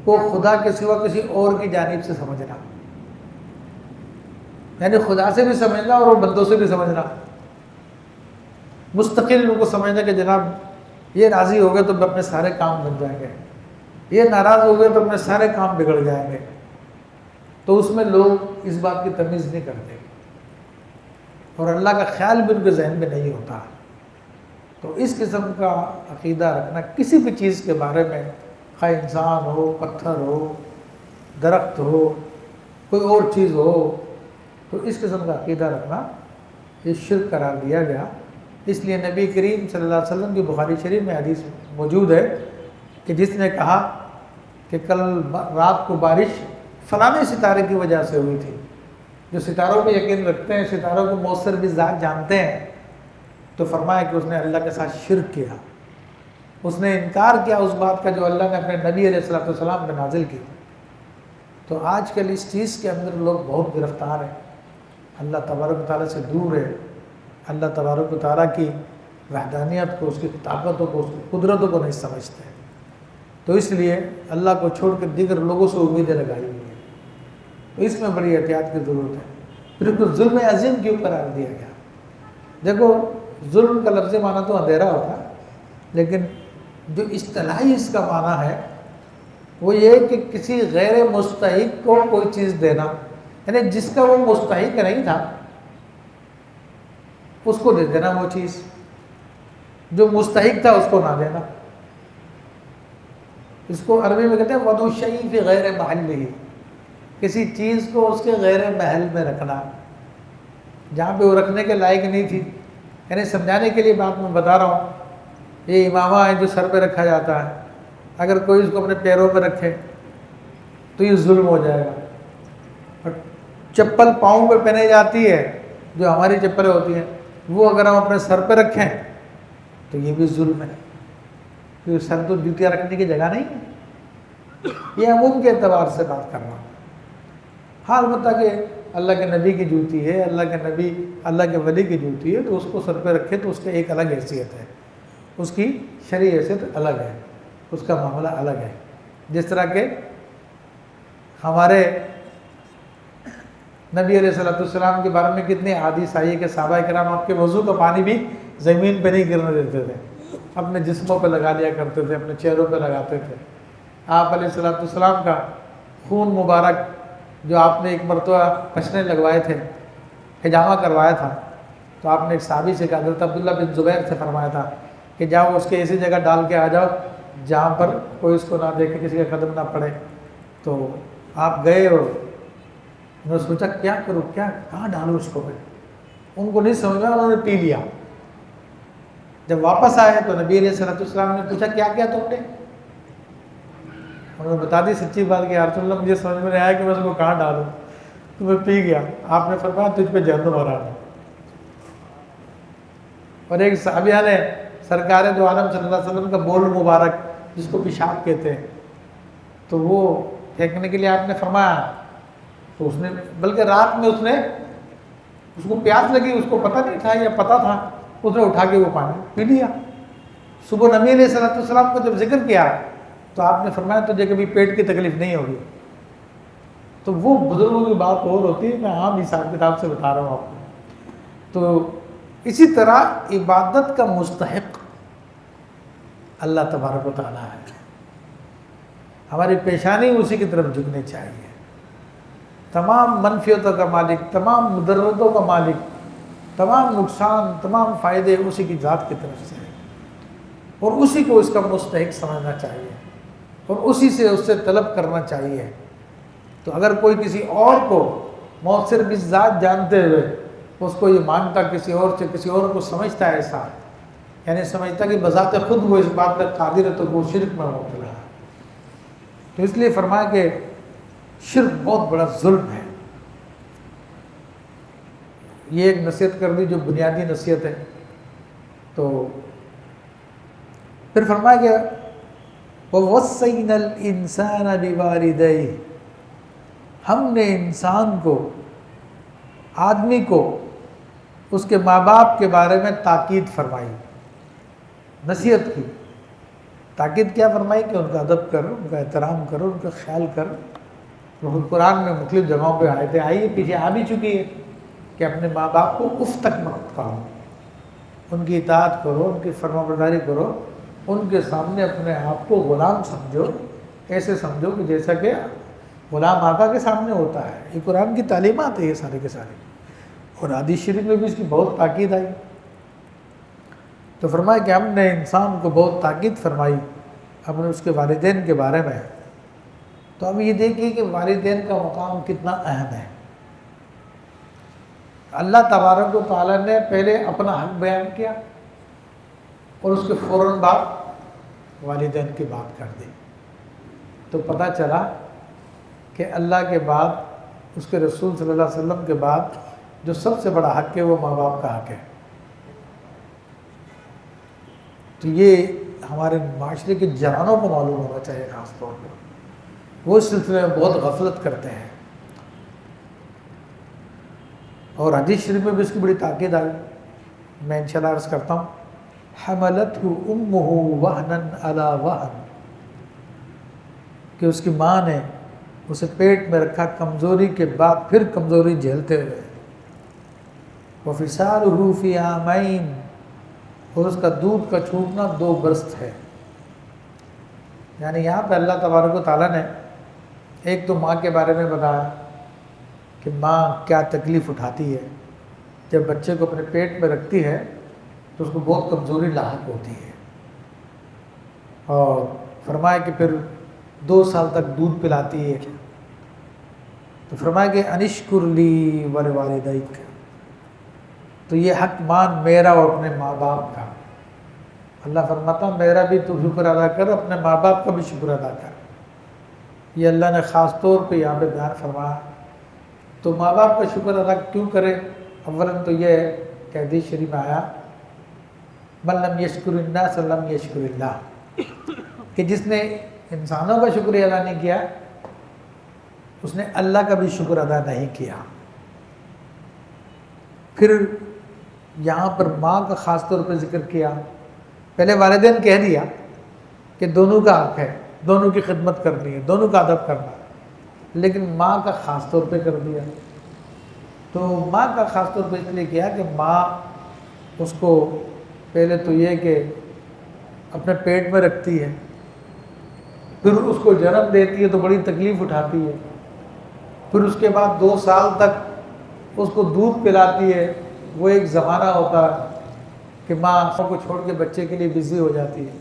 کو خدا کے سوا کسی اور کی جانب سے سمجھنا، یعنی خدا سے بھی سمجھنا اور بندوں سے بھی سمجھنا، مستقل ان کو سمجھنا کہ جناب یہ راضی ہو گئے تو اپنے سارے کام بن جائیں گے، یہ ناراض ہو گئے تو اپنے سارے کام بگڑ جائیں گے۔ تو اس میں لوگ اس بات کی تمیز نہیں کرتے، اور اللہ کا خیال بھی ان کے ذہن میں نہیں ہوتا۔ تو اس قسم کا عقیدہ رکھنا کسی بھی چیز کے بارے میں، خواہ انسان ہو، پتھر ہو، درخت ہو، کوئی اور چیز ہو، تو اس قسم کا عقیدہ رکھنا یہ شرک قرار دیا گیا۔ اس لیے نبی کریم صلی اللہ علیہ وسلم کی بخاری شریف میں حدیث موجود ہے کہ جس نے کہا کہ کل رات کو بارش فلاں ستارے کی وجہ سے ہوئی تھی، جو ستاروں پہ یقین رکھتے ہیں، ستاروں کو مؤثر بھی ذات جانتے ہیں، تو فرمایا کہ اس نے اللہ کے ساتھ شرک کیا، اس نے انکار کیا اس بات کا جو اللہ نے اپنے نبی علیہ الصلوۃ والسلام پہ نازل کی۔ تو آج کل اس چیز کے اندر لوگ بہت گرفتار ہیں، اللہ تبارک و تعالیٰ سے دور ہے، اللہ تبارک و تعالیٰ کی وحدانیت کو، اس کی طاقتوں کو، اس کی قدرتوں کو نہیں سمجھتے، تو اس لیے اللہ کو چھوڑ کر دیگر لوگوں سے امیدیں لگائی ہوئی ہیں۔ تو اس میں بڑی احتیاط کی ضرورت ہے۔ پھر کوئی ظلم عظیم کیوں قرار دیا گیا؟ دیکھو، ظلم کا لفظ معنی تو اندھیرا ہوتا ہے، لیکن جو اصطلاحی اس کا معنی ہے وہ یہ کہ کسی غیر مستحق کو کوئی چیز دینا، یعنی جس کا وہ مستحق نہیں تھا اس کو دے دینا وہ چیز، جو مستحق تھا اس کو نہ دینا۔ اس کو عربی میں کہتے ہیں وضع الشیء فی غیر محلہ، کسی چیز کو اس کے غیر محل میں رکھنا، جہاں پہ وہ رکھنے کے لائق نہیں تھی۔ یعنی سمجھانے کے لیے بات میں بتا رہا ہوں، یہ امامہ ہے جو سر پہ رکھا جاتا ہے، اگر کوئی اس کو اپنے پیروں پہ رکھے تو یہ ظلم ہو جائے گا۔ اور چپل پاؤں پہ پہنی جاتی ہے، جو ہماری چپلیں ہوتی ہیں، وہ اگر ہم اپنے سر پہ رکھیں تو یہ بھی ظلم ہے، کیونکہ سر تو جوتیاں رکھنے کی جگہ نہیں ہے۔ یہ عموم کے اعتبار سے بات کر رہا ہوں۔ ہاں، البتہ کہ اللہ کے نبی کی جوتی ہے، اللہ کے نبی، اللہ کے ولی کی جوتی ہے، تو اس کو سر پہ رکھے تو اس کی ایک الگ حیثیت ہے، اس کی شرعی حیثیت الگ ہے، اس کا معاملہ الگ ہے۔ جس طرح کہ ہمارے نبی علیہ الصلوۃ والسلام کے بارے میں کتنی احادیث آئی ہے کہ صحابہ کرام آپ کے وضو کا پانی بھی زمین پہ نہیں گرنے دیتے تھے، اپنے جسموں پہ لگا لیا کرتے تھے، اپنے چہروں پہ لگاتے تھے۔ آپ علیہ السلام کا خون مبارک جو آپ نے ایک مرتبہ پچھنے لگوائے تھے، حجامہ کروایا تھا، تو آپ نے ایک صحابی سے کہا، حضرت عبداللہ بن زبیر سے فرمایا تھا کہ جاؤ اس کے ایسی جگہ ڈال کے آ جاؤ جہاں پر کوئی اس کو نہ دیکھے، کسی کا قدم نہ پڑے۔ تو آپ گئے اور انہوں نے سوچا کیا کروں، کہاں ڈالوں اس کو میں، ان کو نہیں سمجھا، انہوں نے پی لیا۔ جب واپس آئے تو نبی علیہ السلام نے پوچھا کیا کیا تم نے؟ انہوں نے بتا دی سچی بات کہ یا رسول اللہ مجھے سمجھ میں نہیں آیا کہ میں اس کو کہاں ڈالوں، تو میں پی گیا۔ آپ نے فرمایا تجھ پہ جہنم حرام ہے۔ اور ایک صحابیہ نے سرکار دو عالم صلی اللہ علیہ وسلم کا بول مبارک جس کو پیشاب کہتے ہیں، تو وہ پھینکنے کے لیے آپ نے فرمایا، تو اس نے بلکہ رات میں اس کو پیاس لگی، اس کو پتہ نہیں تھا یا پتہ تھا، اس نے اٹھا کے وہ پانی پی لیا۔ صبح نبی علیہ السلام کو جب ذکر کیا تو آپ نے فرمایا تجھے کبھی پیٹ کی تکلیف نہیں ہوگی۔ تو وہ بزرگوں کی بات اور ہوتی ہے، میں عام حساب کتاب سے بتا رہا ہوں آپ کو۔ تو اسی طرح عبادت کا مستحق اللہ تبارک و تعالیٰ ہے، ہماری پیشانی اسی کی طرف جھکنی چاہیے۔ تمام منفیتوں کا مالک، تمام مضرتوں کا مالک، تمام نقصان، تمام فائدے اسی کی ذات کی طرف سے ہیں، اور اسی کو اس کا مستحق سمجھنا چاہیے اور اسی سے اس سے طلب کرنا چاہیے۔ تو اگر کوئی کسی اور کو مؤثر بھی ذات جانتے ہوئے اس کو یہ مانتا کسی اور سے، کسی اور کو سمجھتا ہے ایسا، یعنی سمجھتا کہ بذات خود وہ اس بات پر قادر ہے، تو وہ شرک میں مبتلا ہے۔ تو اس لیے فرمایا کہ شرک بہت بڑا ظلم ہے۔ یہ ایک نصیحت کر دی جو بنیادی نصیحت ہے۔ تو پھر فرمایا کہ وَوَصَّيْنَا الْإِنسَانَ بِوَالِدَيْهِ، ہم نے انسان کو، آدمی کو اس کے ماں باپ کے بارے میں تاکید فرمائی، نصیحت کی۔ تاکید کیا فرمائی کہ ان کا ادب کرو، ان کا احترام کرو، ان کا خیال کرو۔ قرآن میں مختلف جگہوں پہ آیتیں آئی ہیں، پیچھے آ بھی چکی ہے کہ اپنے ماں باپ کو اف تک مت کہو، ان کی اطاعت کرو، ان کی فرمانبرداری کرو، ان کے سامنے اپنے آپ کو غلام سمجھو، ایسے سمجھو کہ جیسا کہ غلام آقا کے سامنے ہوتا ہے۔ یہ قرآن کی تعلیمات ہے یہ سارے کے سارے، اور حدیث شریف میں بھی اس کی بہت تاکید آئی۔ تو فرمایا کہ ہم نے انسان کو بہت تاکید فرمائی ہم نے اس کے والدین کے بارے میں۔ تو اب یہ دیکھیے کہ والدین کا مقام کتنا اہم ہے۔ اللہ تبارک و تعالیٰ نے پہلے اپنا حق بیان کیا اور اس کے فوراً بعد والدین کی بات کر دی۔ تو پتہ چلا کہ اللہ کے بعد، اس کے رسول صلی اللہ علیہ وسلم کے بعد جو سب سے بڑا حق ہے وہ ماں باپ کا حق ہے۔ تو یہ ہمارے معاشرے کے جوانوں کو معلوم ہونا چاہیے، خاص طور پر وہ اس سلسلے میں بہت غفلت کرتے ہیں۔ اور حدیث شریف میں بھی اس کی بڑی تاکید آئی، میں انشاءاللہ عرض کرتا ہوں، حملتہ امہ وہنا علی وہن، کہ اس کی ماں نے اسے پیٹ میں رکھا کمزوری کے بعد پھر کمزوری جھیلتے ہوئے، وفصالہ فی عامین، اور اس کا دودھ کا چھوٹنا 2 برس ہے۔ یعنی یہاں پہ اللہ تبارک و تعالیٰ نے ایک تو ماں کے بارے میں بتایا کہ ماں کیا تکلیف اٹھاتی ہے، جب بچے کو اپنے پیٹ میں رکھتی ہے تو اس کو بہت کمزوری لاحق ہوتی ہے، اور فرمایا کہ پھر 2 سال تک دودھ پلاتی ہے۔ تو فرمایا کہ انشکر لی ولوالدیک، تو یہ حق مان میرا اور اپنے ماں باپ کا۔ اللہ فرماتا میرا بھی تو شکر ادا کر، اپنے ماں باپ کا بھی شکر ادا کر۔ یہ اللہ نے خاص طور پہ یہاں پہ بیان فرمایا۔ تو ماں باپ کا شکر ادا کیوں کرے؟ اولاً تو یہ ہے کہ حدیث شریف میں آیا من لم یشکر الناس لم یشکر اللہ، کہ جس نے انسانوں کا شکر ادا نہیں کیا اس نے اللہ کا بھی شکر ادا نہیں کیا۔ پھر یہاں پر ماں کا خاص طور پہ ذکر کیا، پہلے والدین کہہ دیا کہ دونوں کا حق ہے، دونوں کی خدمت کرنی ہے، دونوں کا ادب کرنا ہے، لیکن ماں کا خاص طور پہ کر دیا۔ تو ماں کا خاص طور پہ اس لیے کیا کہ ماں اس کو پہلے تو یہ کہ اپنے پیٹ میں رکھتی ہے، پھر اس کو جنم دیتی ہے تو بڑی تکلیف اٹھاتی ہے، پھر اس کے بعد 2 سال تک اس کو دودھ پلاتی ہے۔ وہ ایک زمانہ ہوتا ہے کہ ماں کو چھوڑ کے بچے کے لیے بزی ہو جاتی ہے،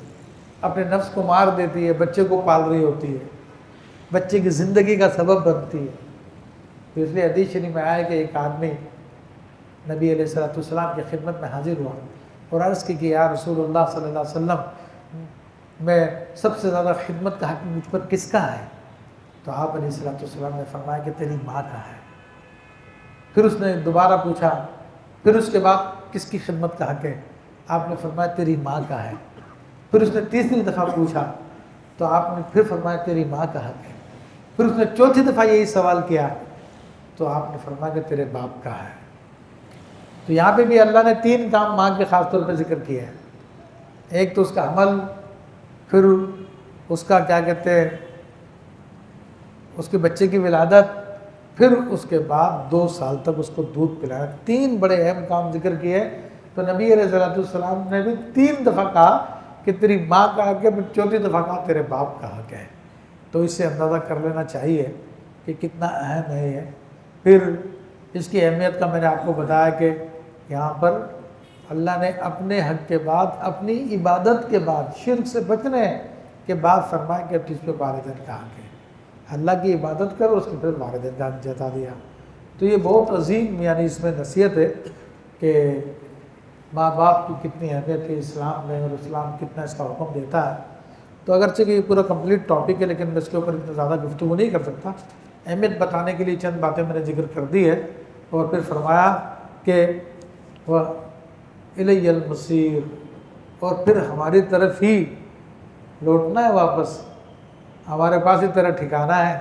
اپنے نفس کو مار دیتی ہے، بچے کو پال رہی ہوتی ہے، بچے کی زندگی کا سبب بنتی ہے۔ تو اس لیے حدیث شریف میں آیا کہ ایک آدمی نبی علیہ السلام کی خدمت میں حاضر ہوا اور عرض کی کہ یا رسول اللہ صلی اللہ علیہ وسلم، میں سب سے زیادہ خدمت کا حق مجھ پر کس کا ہے؟ تو آپ علیہ السلام نے فرمایا کہ تیری ماں کا ہے۔ پھر اس نے دوبارہ پوچھا، پھر اس کے بعد کس کی خدمت کا حق ہے؟ آپ نے فرمایا تیری ماں کا ہے۔ پھر اس نے تیسری دفعہ پوچھا تو آپ نے پھر فرمایا تیری ماں کا حق ہے۔ پھر اس نے چوتھی دفعہ یہی سوال کیا تو آپ نے فرمایا کہ تیرے باپ کا ہے۔ تو یہاں پہ بھی اللہ نے 3 کام ماں کے خاص طور پہ ذکر کیا ہے۔ ایک تو اس کا حمل، پھر اس کا کیا کہتے ہیں اس کے بچے کی ولادت، پھر اس کے بعد 2 سال تک اس کو دودھ پلایا۔ 3 بڑے اہم کام ذکر کیے۔ تو نبی علیہ السلام نے بھی 3 دفعہ کہا کہ تیری ماں کا حق ہے، پھر چوتھی دفعہ کہا تیرے باپ کا حق ہے۔ تو اس سے اندازہ کر لینا چاہیے کہ کتنا اہم ہے یہ۔ پھر اس کی اہمیت کا میں نے آپ کو بتایا کہ یہاں پر اللہ نے اپنے حق کے بعد، اپنی عبادت کے بعد، شرک سے بچنے کے بعد فرمایا کہ تجھ پہ والدین کا حق ہے۔ اللہ کی عبادت کرو، اس کے پھر والدین کا حق جتا دیا۔ تو یہ بہت عظیم یعنی اس میں نصیحت ہے کہ ماں باپ کی کتنی اہمیت ہے اسلام میں، اور اسلام کتنا اس کا حکم دیتا ہے۔ تو اگرچہ کہ یہ پورا کمپلیٹ ٹاپک ہے لیکن میں اس کے اوپر اتنا زیادہ گفتگو نہیں کر سکتا۔ اہمیت بتانے کے لیے چند باتیں میں نے ذکر کر دی ہے، اور پھر فرمایا کہ وہ الی المصیر، اور پھر ہماری طرف ہی لوٹنا ہے واپس، ہمارے پاس ہی تیرا ٹھکانہ ہے۔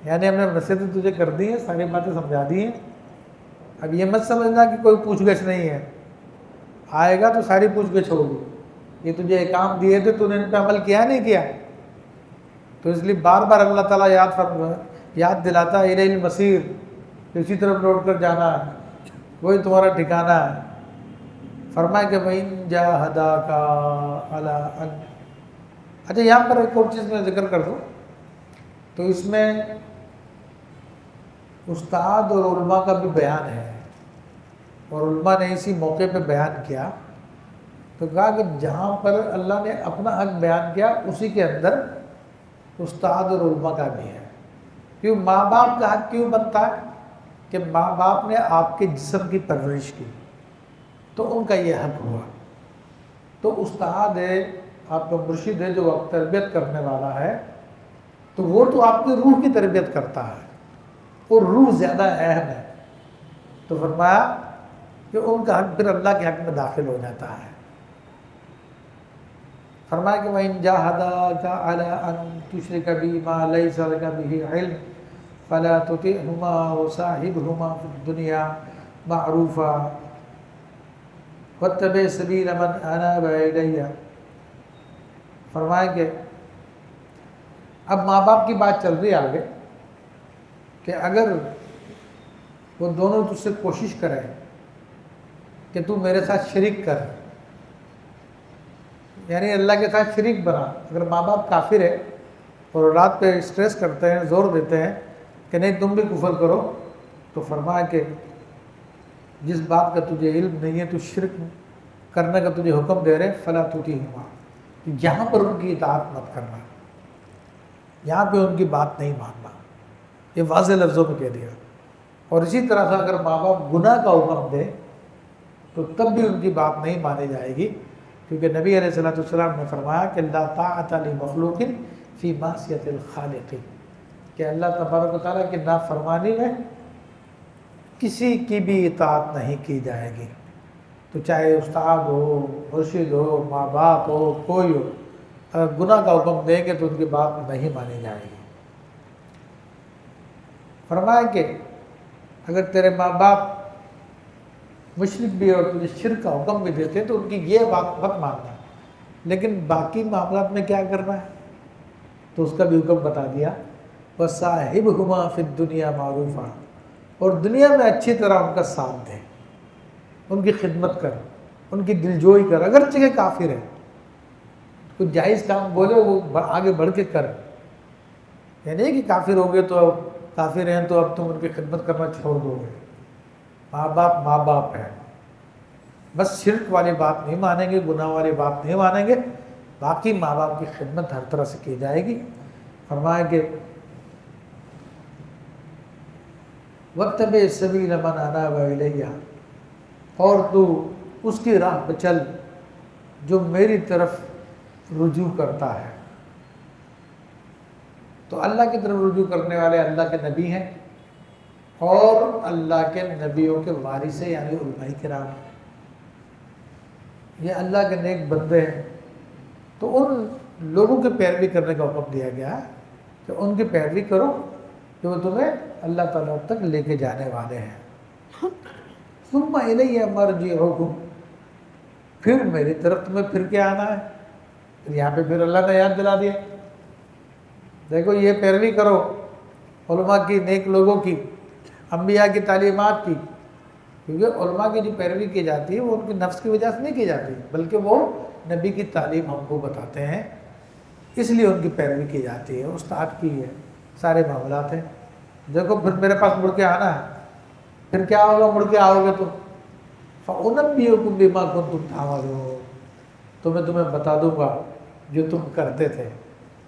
یعنی ہم نے نصیحتیں تجھے کر دی ہیں، ساری باتیں سمجھا دی ہیں۔ اب یہ مت سمجھنا کہ کوئی پوچھ گچھ نہیں ہے، آئے گا تو ساری پوچھ گچھ ہوگی۔ یہ تجھے احکام دیے تھے، تو نے ان پہ عمل کیا نہیں کیا؟ تو اس لیے بار بار اللہ تعالیٰ یاد دلاتا ہے الی المصیر، اسی طرف لوٹ کر جانا ہے، وہی تمہارا ٹھکانہ ہے۔ فرمایا کہ وَإِن جَاهَدَاكَ عَلَىٰ أَن، اچھا یہاں پر ایک اور چیز میں ذکر کر دوں، تو اس میں استاد اور علماء کا بھی بیان ہے، اور علماء نے اسی موقع پہ بیان کیا، تو کہا کہ جہاں پر اللہ نے اپنا حق بیان کیا اسی کے اندر استاد اور علماء کا بھی ہے۔ کیوں ماں باپ کا حق کیوں بنتا ہے؟ کہ ماں باپ نے آپ کے جسم کی پرورش کی تو ان کا یہ حق ہوا۔ تو استاد ہے، آپ کا مرشد ہے جو آپ تربیت کرنے والا ہے، تو وہ تو آپ کی روح کی تربیت کرتا ہے، اور روح زیادہ اہم ہے۔ تو فرمایا کہ ان کا حق پھر اللہ کے حق میں داخل ہو جاتا ہے۔ فرمایا کہ وَإِن جَاهَدَاكَ عَلَىٰ أَن تُشْرِكَ بِي مَا لَيْسَ لَكَ بِهِ عِلْمٌ فَلَا تُطِعْهُمَا وَصَاحِبْهُمَا فِي الدُّنْيَا مَعْرُوفًا وَاتَّبِعْ سَبِيلَ مَنْ أَنَابَ إِلَيَّ۔ فرمایا کہ اب ماں باپ کی بات چل رہی ہے آگے، کہ اگر وہ دونوں تجھ سے کوشش کریں کہ تو میرے ساتھ شریک کر، یعنی اللہ کے ساتھ شریک بنا۔ اگر ماں باپ کافر ہے اور اولاد پہ اسٹریس کرتے ہیں، زور دیتے ہیں کہ نہیں تم بھی کفر کرو، تو فرمایا کہ جس بات کا تجھے علم نہیں ہے، تو شرک کرنے کا تجھے حکم دے رہے، فلا تطیعہما، یہاں پر ان کی اطاعت مت کرنا، یہاں پہ ان کی بات نہیں ماننا، یہ واضح لفظوں میں کہہ دیا۔ اور اسی طرح سے اگر ماں باپ گناہ کا حکم دے تو تب بھی ان کی بات نہیں مانی جائے گی، کیونکہ نبی علیہ السلام نے فرمایا کہ لا طاعۃ لمخلوق فی معصیۃ الخالق، کہ اللہ تبارک و تعالیٰ کی نافرمانی میں کسی کی بھی اطاعت نہیں کی جائے گی۔ تو چاہے استاد ہو، مرشد ہو، ماں باپ ہو، کوئی ہو، اگر گناہ کا حکم دیں گے تو ان کی بات نہیں مانی جائے گی۔ فرمایا کہ اگر تیرے ماں باپ مشرک بھی اور تجھے شرک کا حکم بھی دیتے تو ان کی یہ بات مت ماننا، لیکن باقی معاملات میں کیا کرنا ہے تو اس کا بھی حکم بتا دیا، وَصَاحِبْهُمَا فِي الدُّنْيَا مَعْرُوفًا، اور دنیا میں اچھی طرح ان کا ساتھ دے، ان کی خدمت کر، ان کی دلجوئی کر، اگرچہ کہ کافر ہے، کچھ جائز کام بولے وہ آگے بڑھ کے کر، یہ نہیں کہ کافر ہو گئے تو اب کافر ہیں تو اب تم ان کی خدمت کرنا چھوڑ دو گے۔ ماں باپ ماں باپ ہیں، بس شرک والی بات نہیں مانیں گے، گناہ والی بات نہیں مانیں گے، باقی ماں باپ کی خدمت ہر طرح سے کی جائے گی۔ فرمایا کہ وَاتَّبِعْ سَبِيلَ مَنْ أَنَابَ إِلَيَّ، اور تو اس کی راہ پہ چل جو میری طرف رجوع کرتا ہے۔ تو اللہ کی طرف رجوع کرنے والے اللہ کے نبی ہیں اور اللہ کے نبیوں کے وارث یعنی علماء کرام، یہ اللہ کے نیک بندے ہیں۔ تو ان لوگوں کی پیروی کرنے کا حکم دیا گیا کہ ان کی پیروی کرو جو تمہیں اللہ تعالیٰ تک لے کے جانے والے ہیں۔ ثم الیہ مرجعکم، پھر میری طرف تمہیں پھر کے آنا ہے۔ یہاں پہ پھر اللہ نے یاد دلا دیا، دیکھو یہ پیروی کرو علماء کی، نیک لوگوں کی، انبیاء کی تعلیمات کی، کیونکہ علماء کی جو پیروی کی جاتی ہے وہ ان کی نفس کی وجہ سے نہیں کی جاتی، بلکہ وہ نبی کی تعلیم ہم کو بتاتے ہیں، اس لیے ان کی پیروی کی جاتی ہے، استاد کی ہے، سارے معاملات ہیں۔ دیکھو پھر میرے پاس مڑ کے آنا ہے، پھر کیا ہوگا مڑ کے آؤ گے تم، فَأُنَبِّئُكُم بِمَا كُنتُمْ تَعْمَلُونَ، تو میں تمہیں بتا دوں گا جو تم کرتے تھے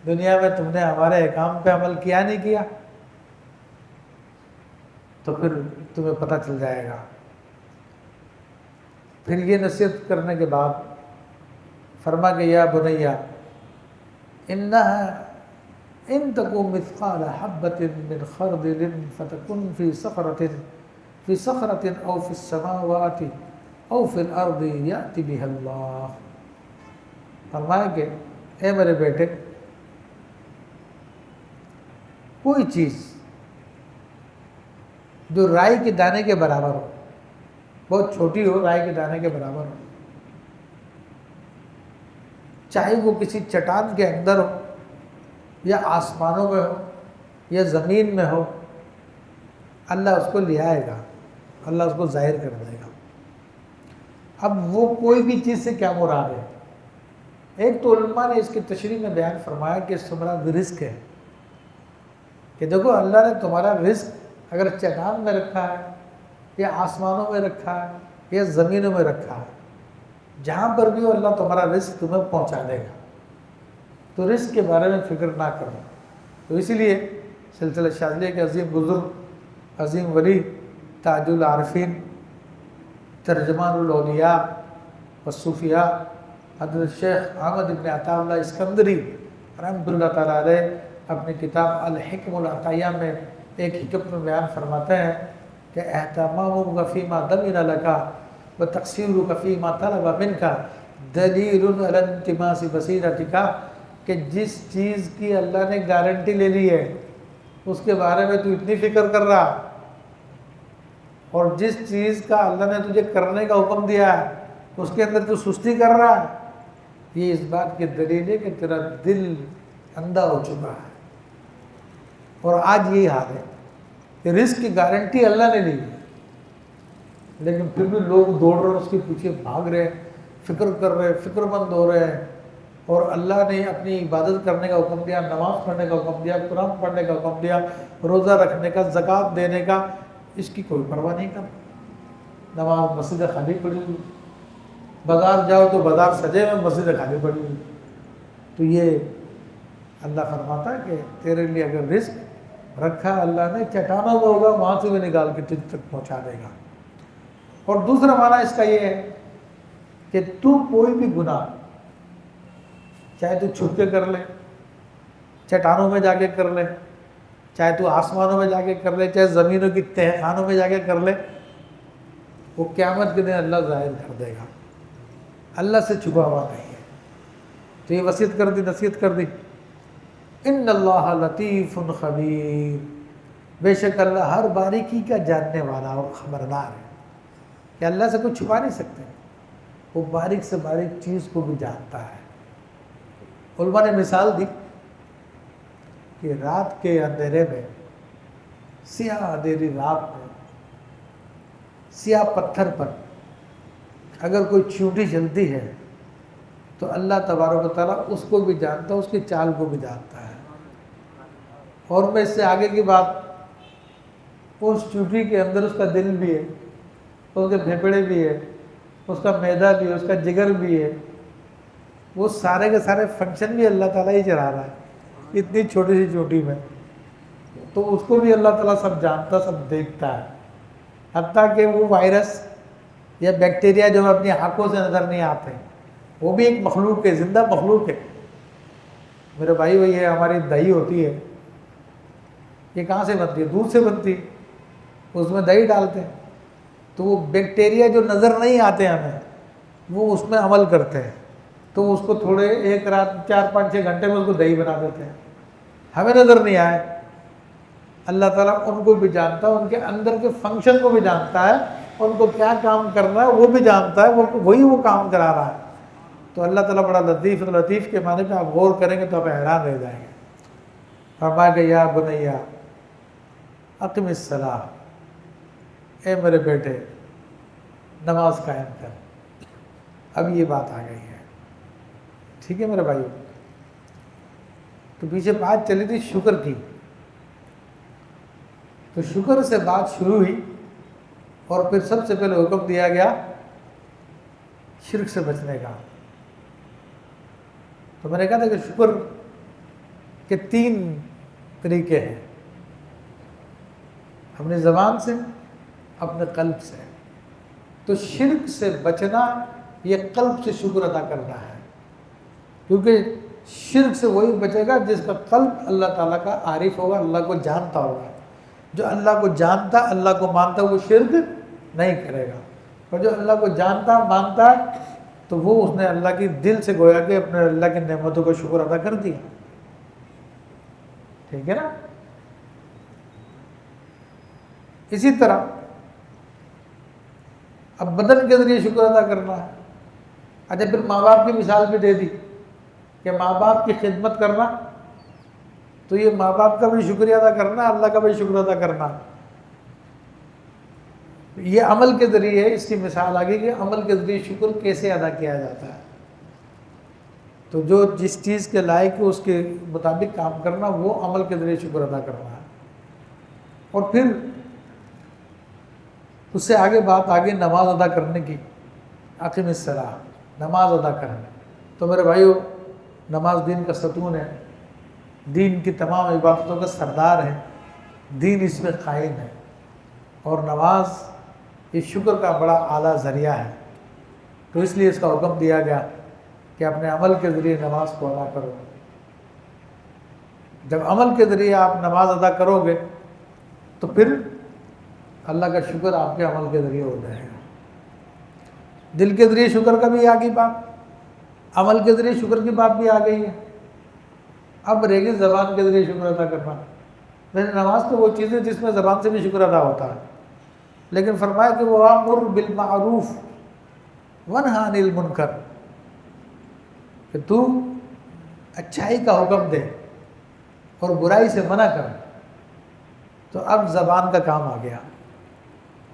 دنیا میں، تم نے ہمارے احکام پہ عمل کیا نہیں کیا، تو پھر تمہیں پتہ چل جائے گا۔ پھر یہ نصیحت کرنے کے بعد فرما کہ یا بنیا انہا ان تکو مثقال حبۃ من خردل فتکن فی صخرۃ او فی السماوات او فی الارض یأتی بها اللہ۔ فرمایا کہ اے میرے بیٹے، کوئی چیز جو رائی کے دانے کے برابر ہو، بہت چھوٹی ہو، رائی کے دانے کے برابر ہو، چاہے وہ کسی چٹان کے اندر ہو یا آسمانوں میں ہو یا زمین میں ہو، اللہ اس کو لے آئے گا، اللہ اس کو ظاہر کر دے گا۔ اب وہ کوئی بھی چیز سے کیا مراد ہے؟ ایک تو علماء نے اس کی تشریح میں بیان فرمایا کہ اس سے مراد رزق ہے، کہ دیکھو اللہ نے تمہارا رزق اگر چٹان میں رکھا ہے یا آسمانوں میں رکھا ہے یا زمینوں میں رکھا ہے، جہاں پر بھی ہو اللہ تمہارا رزق تمہیں پہنچا دے گا، تو رزق کے بارے میں فکر نہ کرو۔ تو اسی لیے سلسلہ شاذلیہ کے عظیم بزرگ، عظیم ولی، تاج العارفین، ترجمان الاولیاء والصوفیاء حضرت شیخ احمد بن عطا اللہ اسکندری رحمۃ اللہ تعالیٰ علیہ اپنی کتاب الحکم العطیہ میں ایک حکم میں بیان فرماتے ہیں کہ اہتمامک فیما ضمن لک وتقصیرک فیما طلب منک دلیل علی انطماس بصیرتک، کہ جس چیز کی اللہ نے گارنٹی لے لی ہے اس کے بارے میں تو اتنی فکر کر رہا، اور جس چیز کا اللہ نے تجھے کرنے کا حکم دیا ہے اس کے اندر تو سستی کر رہا ہے، یہ اس بات کی دلیل ہے کہ تیرا دل اندھا ہو چکا ہے۔ اور آج یہی حال ہے کہ رزق کی گارنٹی اللہ نے لی ہے، لیکن پھر بھی لوگ دوڑ رہے ہیں، اس کے پیچھے بھاگ رہے ہیں، فکر کر رہے ہیں، فکر مند ہو رہے ہیں، اور اللہ نے اپنی عبادت کرنے کا حکم دیا، نماز پڑھنے کا حکم دیا، قرآن پڑھنے کا حکم دیا، روزہ رکھنے کا، زکوٰۃ دینے کا، اس کی کوئی پرواہ نہیں کرتا۔ نماز مسجد خالی پڑی ہوئی، بازار جاؤ تو بازار سجے میں، مسجد خالی پڑی ہوئی۔ تو یہ اللہ فرماتا ہے کہ تیرے لیے اگر رزق رکھا اللہ نے چٹانوں میں ہوگا، وہاں سے بھی نکال کے تجھ تک پہنچا دے گا۔ اور دوسرا معنی اس کا یہ ہے کہ تو کوئی بھی گناہ چاہے تو چھپ کے کر لے، چٹانوں میں جا کے کر لے، چاہے تو آسمانوں میں جا کے کر لے، چاہے زمینوں کی تہہ خانوں میں جا کے کر لے، وہ قیامت کے دن اللہ ظاہر کر دے گا، اللہ سے چھپا ہوا نہیں ہے۔ تو یہ وصیت کر دی، نصیحت کر دی، ان اللہ لطیف خبیر، بے شک اللہ ہر باریکی کا جاننے والا اور خبردار ہے، کہ اللہ سے کچھ چھپا نہیں سکتے، وہ باریک سے باریک چیز کو بھی جانتا ہے۔ علماء نے مثال دی کہ رات کے اندھیرے میں، سیاہ اندھیری رات میں، سیاہ پتھر پر اگر کوئی چیونٹی جلتی ہے تو اللہ تبارک و تعالیٰ اس کو بھی جانتا ہے، اس کی چال کو بھی جانتا ہے۔ اور میں اس سے آگے کی بات، اس چوٹی کے اندر اس کا دل بھی ہے، اس کے پھیپھڑے بھی ہے، اس کا معدہ بھی ہے، اس کا جگر بھی ہے، وہ سارے کے سارے فنکشن بھی اللہ تعالیٰ ہی چلا رہا ہے اتنی چھوٹی سی چوٹی میں۔ تو اس کو بھی اللہ تعالیٰ سب جانتا، سب دیکھتا ہے، حتیٰ کہ وہ وائرس یا بیکٹیریا جو اپنی آنکھوں سے نظر نہیں آتے، وہ بھی ایک مخلوق ہے، زندہ مخلوق ہے۔ میرے بھائی یہ ہماری دہی ہوتی ہے، یہ کہاں سے بنتی ہے؟ دودھ سے بنتی ہے، اس میں دہی ڈالتے ہیں، تو وہ بیکٹیریا جو نظر نہیں آتے ہمیں، وہ اس میں عمل کرتے ہیں، تو اس کو تھوڑے ایک رات 4-5-6 گھنٹے میں اس کو دہی بنا دیتے ہیں، ہمیں نظر نہیں آئے۔ اللہ تعالیٰ ان کو بھی جانتا ہے، ان کے اندر کے فنکشن کو بھی جانتا ہے، ان کو کیا کام کرنا ہے وہ بھی جانتا ہے، وہی وہ کام کرا رہا ہے۔ تو اللہ تعالیٰ بڑا لطیف، لطیف کے معنی پہ آپ غور کریں گے تو آپ حیران رہ جائیں گے۔ فرمایا کہ یا بنیا اقم الصلاۃ، اے میرے بیٹے نماز قائم کر۔ اب یہ بات آ گئی ہے، ٹھیک ہے میرے بھائیو؟ تو پیچھے بات چلی تھی شکر کی، تو شکر سے بات شروع ہوئی، اور پھر سب سے پہلے حکم دیا گیا شرک سے بچنے کا۔ تو میں نے کہا تھا کہ شکر کے 3 طریقے ہیں، اپنی زبان سے، اپنے قلب سے۔ تو شرک سے بچنا یہ قلب سے شکر ادا کرنا ہے، کیونکہ شرک سے وہی بچے گا جس کا قلب اللہ تعالیٰ کا عارف ہوگا، اللہ کو جانتا ہوگا۔ جو اللہ کو جانتا، اللہ کو مانتا، وہ شرک نہیں کرے گا، اور جو اللہ کو جانتا مانتا تو وہ اس نے اللہ کی دل سے گویا کہ اپنے اللہ کی نعمتوں کا شکر ادا کر دیا، ٹھیک ہے نا؟ اسی طرح اب بدن کے ذریعے شکر ادا کرنا ہے۔ اچھا پھر ماں باپ کی مثال بھی دے دی کہ ماں باپ کی خدمت کرنا، تو یہ ماں باپ کا بھی شکریہ ادا کرنا، اللہ کا بھی شکر ادا کرنا، یہ عمل کے ذریعے ہے۔ اس کی مثال آگے کہ عمل کے ذریعے شکر کیسے ادا کیا جاتا ہے۔ تو جو جس چیز کے لائق ہے اس کے مطابق کام کرنا، وہ عمل کے ذریعے شکر ادا کرنا ہے۔ اور پھر اس سے آگے بات آگے نماز ادا کرنے کی، اقم الصلاۃ، نماز ادا کرنا۔ تو میرے بھائیو، نماز دین کا ستون ہے، دین کی تمام عبادتوں کا سردار ہے، دین اس میں قائم ہے، اور نماز یہ شکر کا بڑا اعلیٰ ذریعہ ہے۔ تو اس لیے اس کا حکم دیا گیا کہ اپنے عمل کے ذریعے نماز کو ادا کرو۔ جب عمل کے ذریعے آپ نماز ادا کرو گے تو پھر اللہ کا شکر آپ کے عمل کے ذریعے ہو جائے گا۔ دل کے ذریعے شکر کا بھی آ گئی بات، عمل کے ذریعے شکر کی بات بھی آ گئی ہے، اب رہ گئی زبان کے ذریعے شکر ادا کرنا۔ نماز تو وہ چیز ہے جس میں زبان سے بھی شکر ادا ہوتا ہے، لیکن فرمایا کہ وَأَمُرْ بِالْمَعْرُوفِ وَانْهَ عَنِ الْمُنْكَرِ، کہ تو اچھائی کا حکم دے اور برائی سے منع کر۔ تو اب زبان کا کام آ گیا،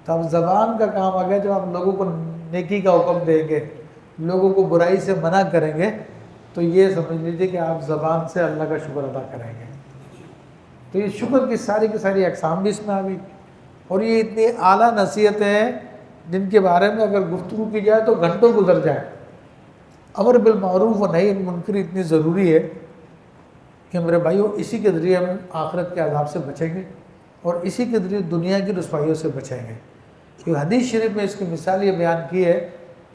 تو اب زبان کا کام آ گیا، جب آپ لوگوں کو نیکی کا حکم دیں گے، لوگوں کو برائی سے منع کریں گے، تو یہ سمجھ لیجیے کہ آپ زبان سے اللہ کا شکر ادا کریں گے۔ تو یہ شکر کی ساری اقسام بھی اس میں آ گئی، اور یہ اتنی اعلیٰ نصیحتیں ہیں جن کے بارے میں اگر گفتگو کی جائے تو گھنٹوں گزر جائے۔ امر بالمعروف و نہی عن المنکر اتنی ضروری ہے کہ میرے بھائیو، اسی کے ذریعے ہم آخرت کے عذاب سے بچیں گے، اور اسی کے ذریعے دنیا کی رسوائیوں سے بچیں گے۔ کہ حدیث شریف میں اس کی مثال یہ بیان کی ہے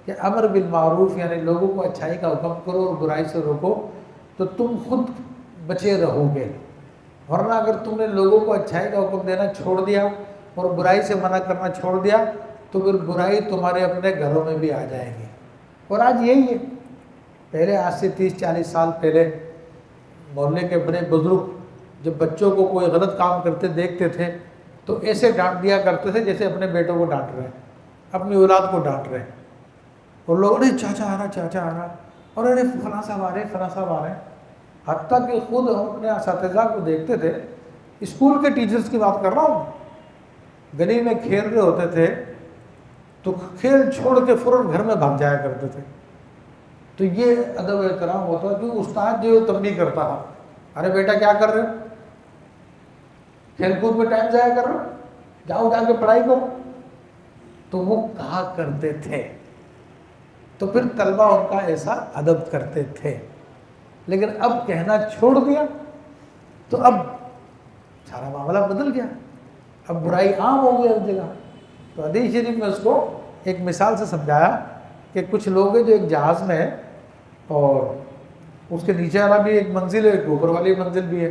کہ امر بالمعروف یعنی لوگوں کو اچھائی کا حکم کرو اور برائی سے روکو، تو تم خود بچے رہو گے۔ ورنہ اگر تم نے لوگوں کو اچھائی کا حکم دینا چھوڑ دیا اور برائی سے منع کرنا چھوڑ دیا، تو پھر برائی تمہارے اپنے گھروں میں بھی آ جائے گی۔ اور آج یہی ہے، پہلے آج سے 30-40 سال پہلے محلے کے بڑے بزرگ جب بچوں کو کوئی غلط کام کرتے دیکھتے تھے تو ایسے ڈانٹ دیا کرتے تھے جیسے اپنے بیٹوں کو ڈانٹ رہے ہیں، اپنی اولاد کو ڈانٹ رہے ہیں۔ اور لوگ ارے چاچا آ رہا، چاچا آ رہا، اور ارے فلاں صاحب آ رہے، فلاں صاحب آ رہے ہیں۔ حتیٰ کہ خود ہم اپنے اساتذہ کو دیکھتے تھے، اسکول کے ٹیچرز کی بات کر رہا ہوں، گلی میں کھیل رہے ہوتے تھے تو کھیل چھوڑ کے فوراً گھر میں بھاگ جایا کرتے تھے۔ تو یہ ادب و احترام ہوتا ہے کہ استاد جو تنبیہ کرتا تھا، ارے بیٹا کیا کر رہے ہو، کھیل کود میں ٹائم ضائع کر رہے ہو، جاؤ جا کے پڑھائی کرو، تو وہ کہا کرتے تھے، تو پھر طلبہ ان کا ایسا ادب کرتے تھے۔ لیکن اب کہنا چھوڑ دیا تو اب سارا معاملہ بدل گیا، اب برائی عام ہو گئی ہر جگہ۔ تو حدیث شریف میں اس کو ایک مثال سے سمجھایا کہ کچھ لوگ ہیں جو ایک جہاز میں ہیں اور اس کے نیچے والا بھی ایک منزل ہے، ایک اوپر والی منزل بھی ہے،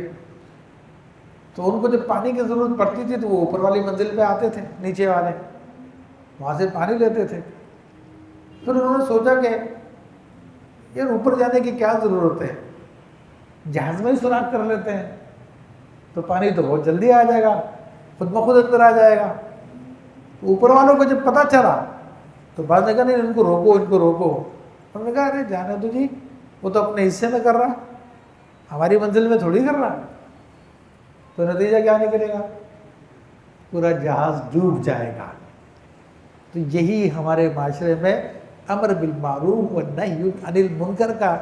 تو ان کو جب پانی کی ضرورت پڑتی تھی تو وہ اوپر والی منزل پہ آتے تھے، نیچے والے وہاں سے پانی لیتے تھے۔ پھر انہوں نے سوچا کہ یار اوپر جانے کی کیا ضرورت ہے، جہاز میں ہی سوراخ کر لیتے ہیں تو پانی تو بہت جلدی آ جائے گا، خود بخود اندر آ جائے گا۔ اوپر والوں کو جب پتہ چلا تو بعد نے کہا نہیں ان کو روکو، ان کو روکو۔ انہوں نے کہا ارے جانے دو جی، وہ تو اپنے حصے میں کر رہا، ہماری منزل میں تھوڑی کر رہا۔ تو نتیجہ کیا نکلے گا؟ پورا جہاز ڈوب جائے گا۔ تو یہی ہمارے معاشرے میں امر بالمعروف و نہی عن المنکر کا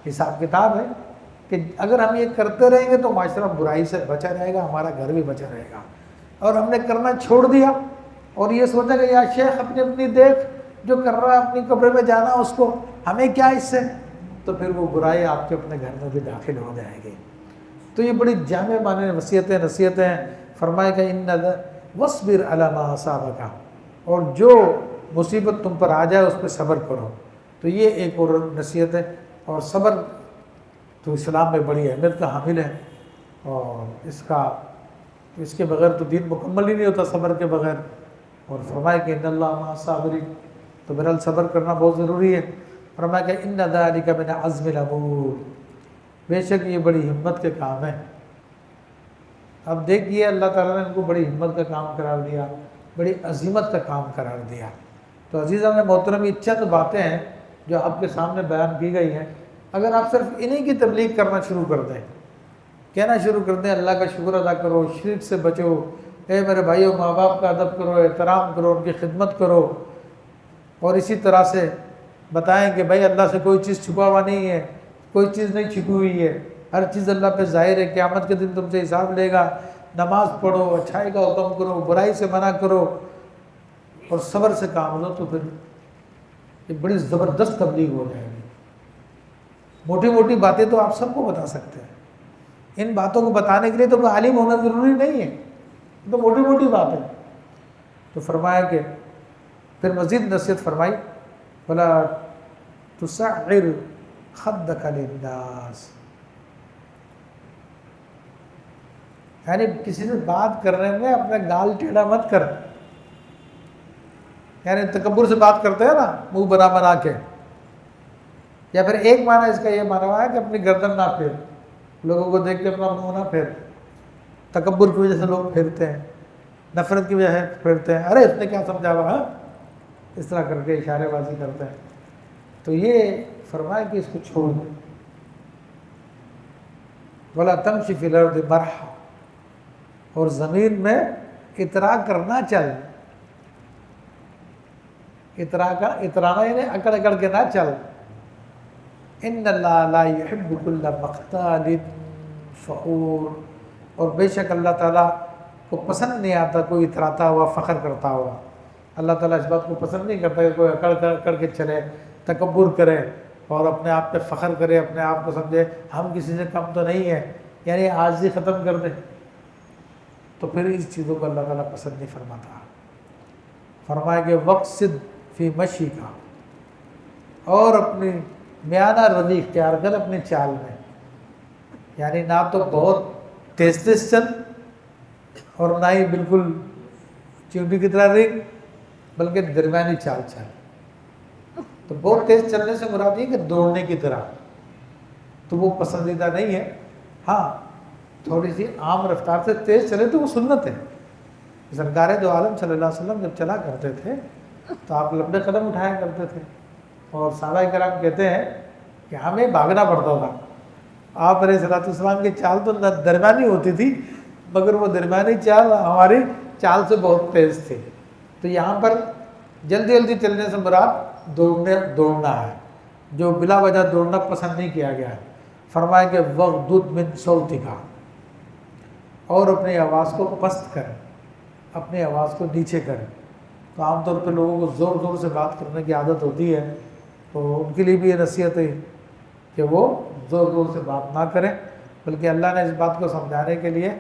حساب کتاب ہے کہ اگر ہم یہ کرتے رہیں گے تو معاشرہ برائی سے بچا رہے گا، ہمارا گھر بھی بچا رہے گا۔ اور ہم نے کرنا چھوڑ دیا اور یہ سوچا کہ یا شیخ اپنی اپنی دیکھ، جو کر رہا ہے اپنی کمرے میں جانا اس کو، ہمیں کیا اس سے، تو پھر وہ برائی آپ کے اپنے گھر میں بھی داخل ہو جائے گی۔ تو یہ بڑی جامع معنی نصیحتیں ہیں۔ فرمائے کہ ان وصبر علی ما اصابک، اور جو مصیبت تم پر آ جائے اس پہ صبر کرو۔ تو یہ ایک اور نصیحت ہے، اور صبر تو اسلام میں بڑی اہمیت کا حامل ہے، اور اس کے بغیر تو دین مکمل ہی نہیں ہوتا، صبر کے بغیر۔ اور فرمائے کہ ان اللہ مع الصابرین، تو بہرحال صبر کرنا بہت ضروری ہے۔ فرمایا کہ ان ذلک من عزم الامور، بے شک یہ بڑی ہمت کے کام ہے۔ اب دیکھیے اللہ تعالیٰ نے ان کو بڑی ہمت کا کام قرار دیا، بڑی عظمت کا کام قرار دیا۔ تو عزیزان محترم، یہ چند باتیں ہیں جو آپ کے سامنے بیان کی گئی ہیں۔ اگر آپ صرف انہی کی تبلیغ کرنا شروع کر دیں، کہنا شروع کر دیں اللہ کا شکر ادا کرو، شرک سے بچو، اے میرے بھائیو ماں باپ کا ادب کرو، احترام کرو، ان کی خدمت کرو، اور اسی طرح سے بتائیں کہ بھائی اللہ سے کوئی چیز چھپا ہوا نہیں ہے، کوئی چیز نہیں چھپی ہوئی ہے، ہر چیز اللہ پہ ظاہر ہے، قیامت کے دن تم سے حساب لے گا، نماز پڑھو، اچھائی کا حکم کرو، برائی سے منع کرو، اور صبر سے کام لو، تو پھر یہ بڑی زبردست تبلیغ ہو جائے گی۔ موٹی موٹی باتیں تو آپ سب کو بتا سکتے ہیں، ان باتوں کو بتانے کے لیے تو کوئی عالم ہونا ضروری نہیں ہے، تو موٹی موٹی بات ہے۔ تو فرمایا کہ پھر مزید نصیحت فرمائی، وَلَا تُسَعِّرْ خَدَّكَ لِلنَّاسِ، یعنی کسی سے بات کرنے میں اپنا گال ٹیڑھا مت کر، یعنی تکبر سے بات کرتے ہیں نا منہ بنا بنا کے، یا پھر ایک معنی اس کا یہ مانا ہوا ہے کہ اپنی گردن نہ پھیر، لوگوں کو دیکھ کے اپنا منہ نہ پھیر، تکبر کی وجہ سے لوگ پھیرتے ہیں، نفرت کی وجہ سے پھیرتے ہیں، ارے اس نے کیا سمجھا ہوا ہے، اس طرح کر کے اشارے بازی کرتے ہیں۔ تو یہ فرمایا کہ اس کو چھوڑ دو، وَلَا تَمْشِ فِي الْأَرْضِ مَرْحًا، اور زمین میں اترا کرنا چل، اترانا یعنی اکڑ اکڑ کے نہ چل، ان اللہ لا يحب كل مختال فخور، اور بے شک اللہ تعالیٰ کو پسند نہیں آتا کوئی اتراتا ہوا فخر کرتا ہوا۔ اللہ تعالیٰ اس بات کو پسند نہیں کرتا کہ کوئی اکڑ کے چلے، تکبر کرے اور اپنے آپ پہ فخر کرے، اپنے آپ کو سمجھے ہم کسی سے کم تو نہیں ہیں، یعنی عاجزی ختم کر دے، تو پھر اس چیزوں کو اللہ تعالیٰ پسند نہیں فرماتا۔ فرمایا کہ وقصد فی مشی کا، اور اپنی میانہ روی اختیار کر اپنی چال میں، یعنی نہ تو بہت تیز تیز چل اور نہ ہی بالکل چیونٹی کی طرح رنگ، بلکہ درمیانی چال چل۔ تو بہت تیز چلنے سے مراد یہ کہ دوڑنے کی طرح، تو وہ پسندیدہ نہیں ہے۔ ہاں تھوڑی سی عام رفتار سے تیز چلے تو وہ سنت ہے۔ سرکار دو عالم صلی اللہ علیہ وسلم جب چلا کرتے تھے تو آپ لمبے قدم اٹھایا کرتے تھے، اور صحابہ کرام کہتے ہیں کہ ہمیں بھاگنا پڑتا تھا۔ آپ علیہ الصلوۃ والسلام کی چال تو درمیانی ہوتی تھی، مگر وہ درمیانی چال ہماری چال سے بہت تیز تھی۔ تو یہاں پر جلدی جلدی چلنے سے مراد دوڑنا ہے، جو بلا وجہ دوڑنا پسند نہیں کیا گیا ہے۔ فرمایا کہ وغضض من صوتک، اور اپنی آواز کو پست کریں، اپنی آواز کو نیچے کریں۔ تو عام طور پہ لوگوں کو زور زور سے بات کرنے کی عادت ہوتی ہے، تو ان کے لیے بھی یہ نصیحت ہے کہ وہ زور زور سے بات نہ کریں، بلکہ اللہ نے اس بات کو سمجھانے کے لیے،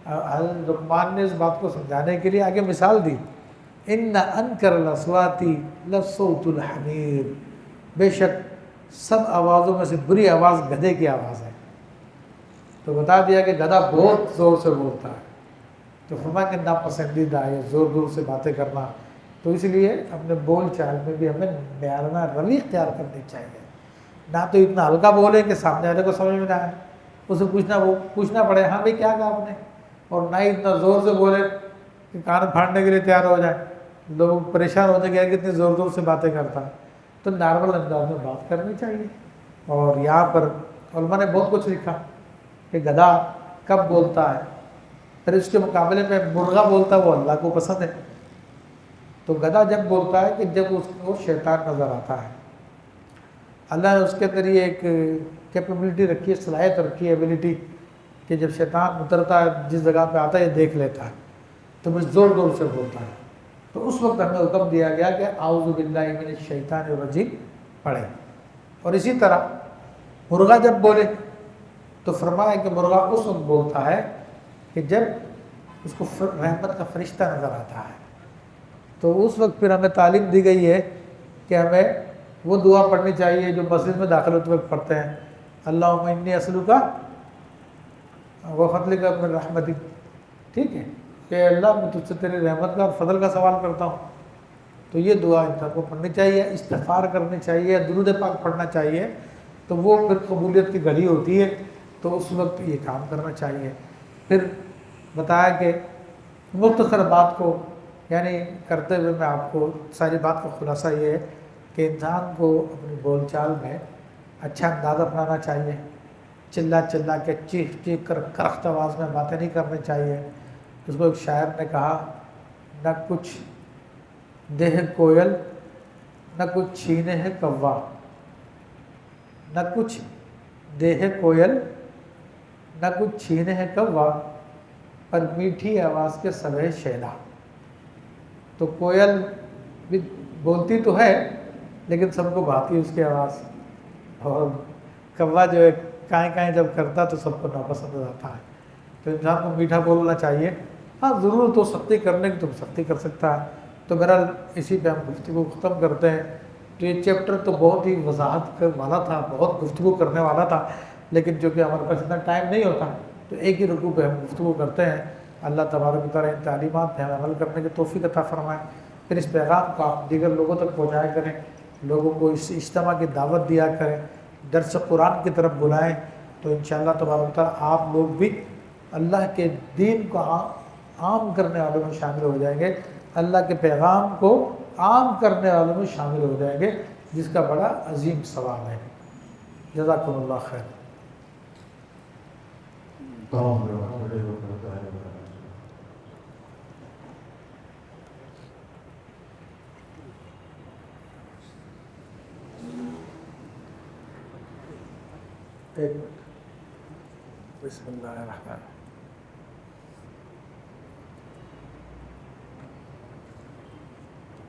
حضرت لقمان نے اس بات کو سمجھانے کے لیے آگے مثال دی، ان انکر الاصوات لصوت الحمیر، بے شک سب آوازوں میں سے بری آواز گدھے کی آواز ہے۔ تو بتا دیا کہ گدھا بہت زور سے بولتا ہے، تو فرمایا کہ ناپسندیدہ ہے زور زور سے باتیں کرنا۔ تو اس لیے اپنے بول چال میں بھی ہمیں معیارنہ روی اختیار کرنی چاہیے، نہ تو اتنا ہلکا بولے کہ سامنے والے کو سمجھ میں نہ آئے، اسے پوچھنا پڑے ہاں بھائی کیا کہا آپ نے، اور نہ ہی اتنا زور سے بولے کہ کان پھاڑنے کے لیے تیار ہو جائے، لوگ پریشان ہوتے کہ کتنی زور زور سے باتیں کرتا ہے۔ تو نارمل انداز میں بات کرنی چاہیے۔ اور یہاں پر علماء نے بہت کچھ لکھا کہ گدھا کب بولتا ہے، پھر اس کے مقابلے میں مرغا بولتا ہے، وہ اللہ کو پسند ہے۔ تو گدھا جب بولتا ہے کہ جب اس کو شیطان نظر آتا ہے، اللہ نے اس کے اندر یہ ایک کیپیبلٹی رکھی ہے، صلاحیت رکھی ہے، ایبلٹی، کہ جب شیطان اترتا ہے جس جگہ پہ آتا ہے یہ دیکھ لیتا ہے، تو وہ زور زور سے بولتا ہے۔ تو اس وقت ہمیں حکم دیا گیا کہ اعوذ باللہ من الشیطان الرجیم پڑھیں۔ اور اسی طرح مرغا جب بولے تو فرمایا کہ مرغا اس وقت بولتا ہے کہ جب اس کو رحمت کا فرشتہ نظر آتا ہے۔ تو اس وقت پھر ہمیں تعلیم دی گئی ہے کہ ہمیں وہ دعا پڑھنی چاہیے جو مسجد میں داخل ہوتے وقت پڑھتے ہیں، اللہم انی اسألک وفضلک من رحمتک، ٹھیک ہے، کہ اللہ میں تجھ سے تیری رحمت کا اور فضل کا سوال کرتا ہوں۔ تو یہ دعا انسان کو پڑھنی چاہیے، استغفار کرنی چاہیے، درود پاک پڑھنا چاہیے، تو وہ پھر قبولیت کی گھڑی ہوتی ہے، تو اس وقت یہ کام کرنا چاہیے۔ پھر بتایا کہ مختصر بات کو یعنی کرتے ہوئے میں آپ کو ساری بات کا خلاصہ یہ ہے کہ انسان کو اپنی بول چال میں اچھا انداز اپنانا چاہیے، چلا چلا کے چیخ چیخ کر کرخت آواز میں باتیں نہیں کرنی چاہیے۔ اس کو ایک شاعر نے کہا، نہ کچھ دے ہے کوئل نہ کچھ چھینے ہے کوا، نہ کچھ دے ہے کوئل نہ کچھ چھینے ہے کوا، پر میٹھی آواز کے سوے شیلا۔ تو کوئل بھی بولتی تو ہے لیکن سب کو بھاتی ہے اس کی آواز، اور کوا جو ہے کائیں کائیں جب کرتا تو سب کو ناپسند ہو جاتا ہے۔ تو انسان کو میٹھا بولنا چاہیے، ہاں ضرورت ہو سختی کرنے کی تو سختی کر سکتا ہے۔ تو بہرحال اسی پہ ہم گفتگو ختم کرتے ہیں۔ تو یہ چیپٹر تو بہت ہی وضاحت والا تھا، بہت گفتگو کرنے والا تھا، لیکن چونکہ ہمارے پاس اتنا ٹائم نہیں ہوتا تو ایک ہی رکوع پہ ہم گفتگو کرتے ہیں۔ اللہ تبارک و تعالیٰ ان تعلیمات پہ ہمیں عمل کرنے کی توفیق عطا فرمائے۔ پھر اس پیغام کو آپ دیگر لوگوں تک پہنچایا کریں، لوگوں کو اس اجتماع کی دعوت دیا کریں، درس قرآن کی طرف بلائیں، تو انشاءاللہ تبارک و تعالیٰ آپ لوگ بھی اللہ کے دین کو عام کرنے والوں میں شامل ہو جائیں گے، اللہ کے پیغام کو عام کرنے والوں میں شامل ہو جائیں گے، جس کا بڑا عظیم ثواب ہے۔ جزاکم اللہ خیر۔ ایک منٹ، بسم اللہ الرحمن الرحیم۔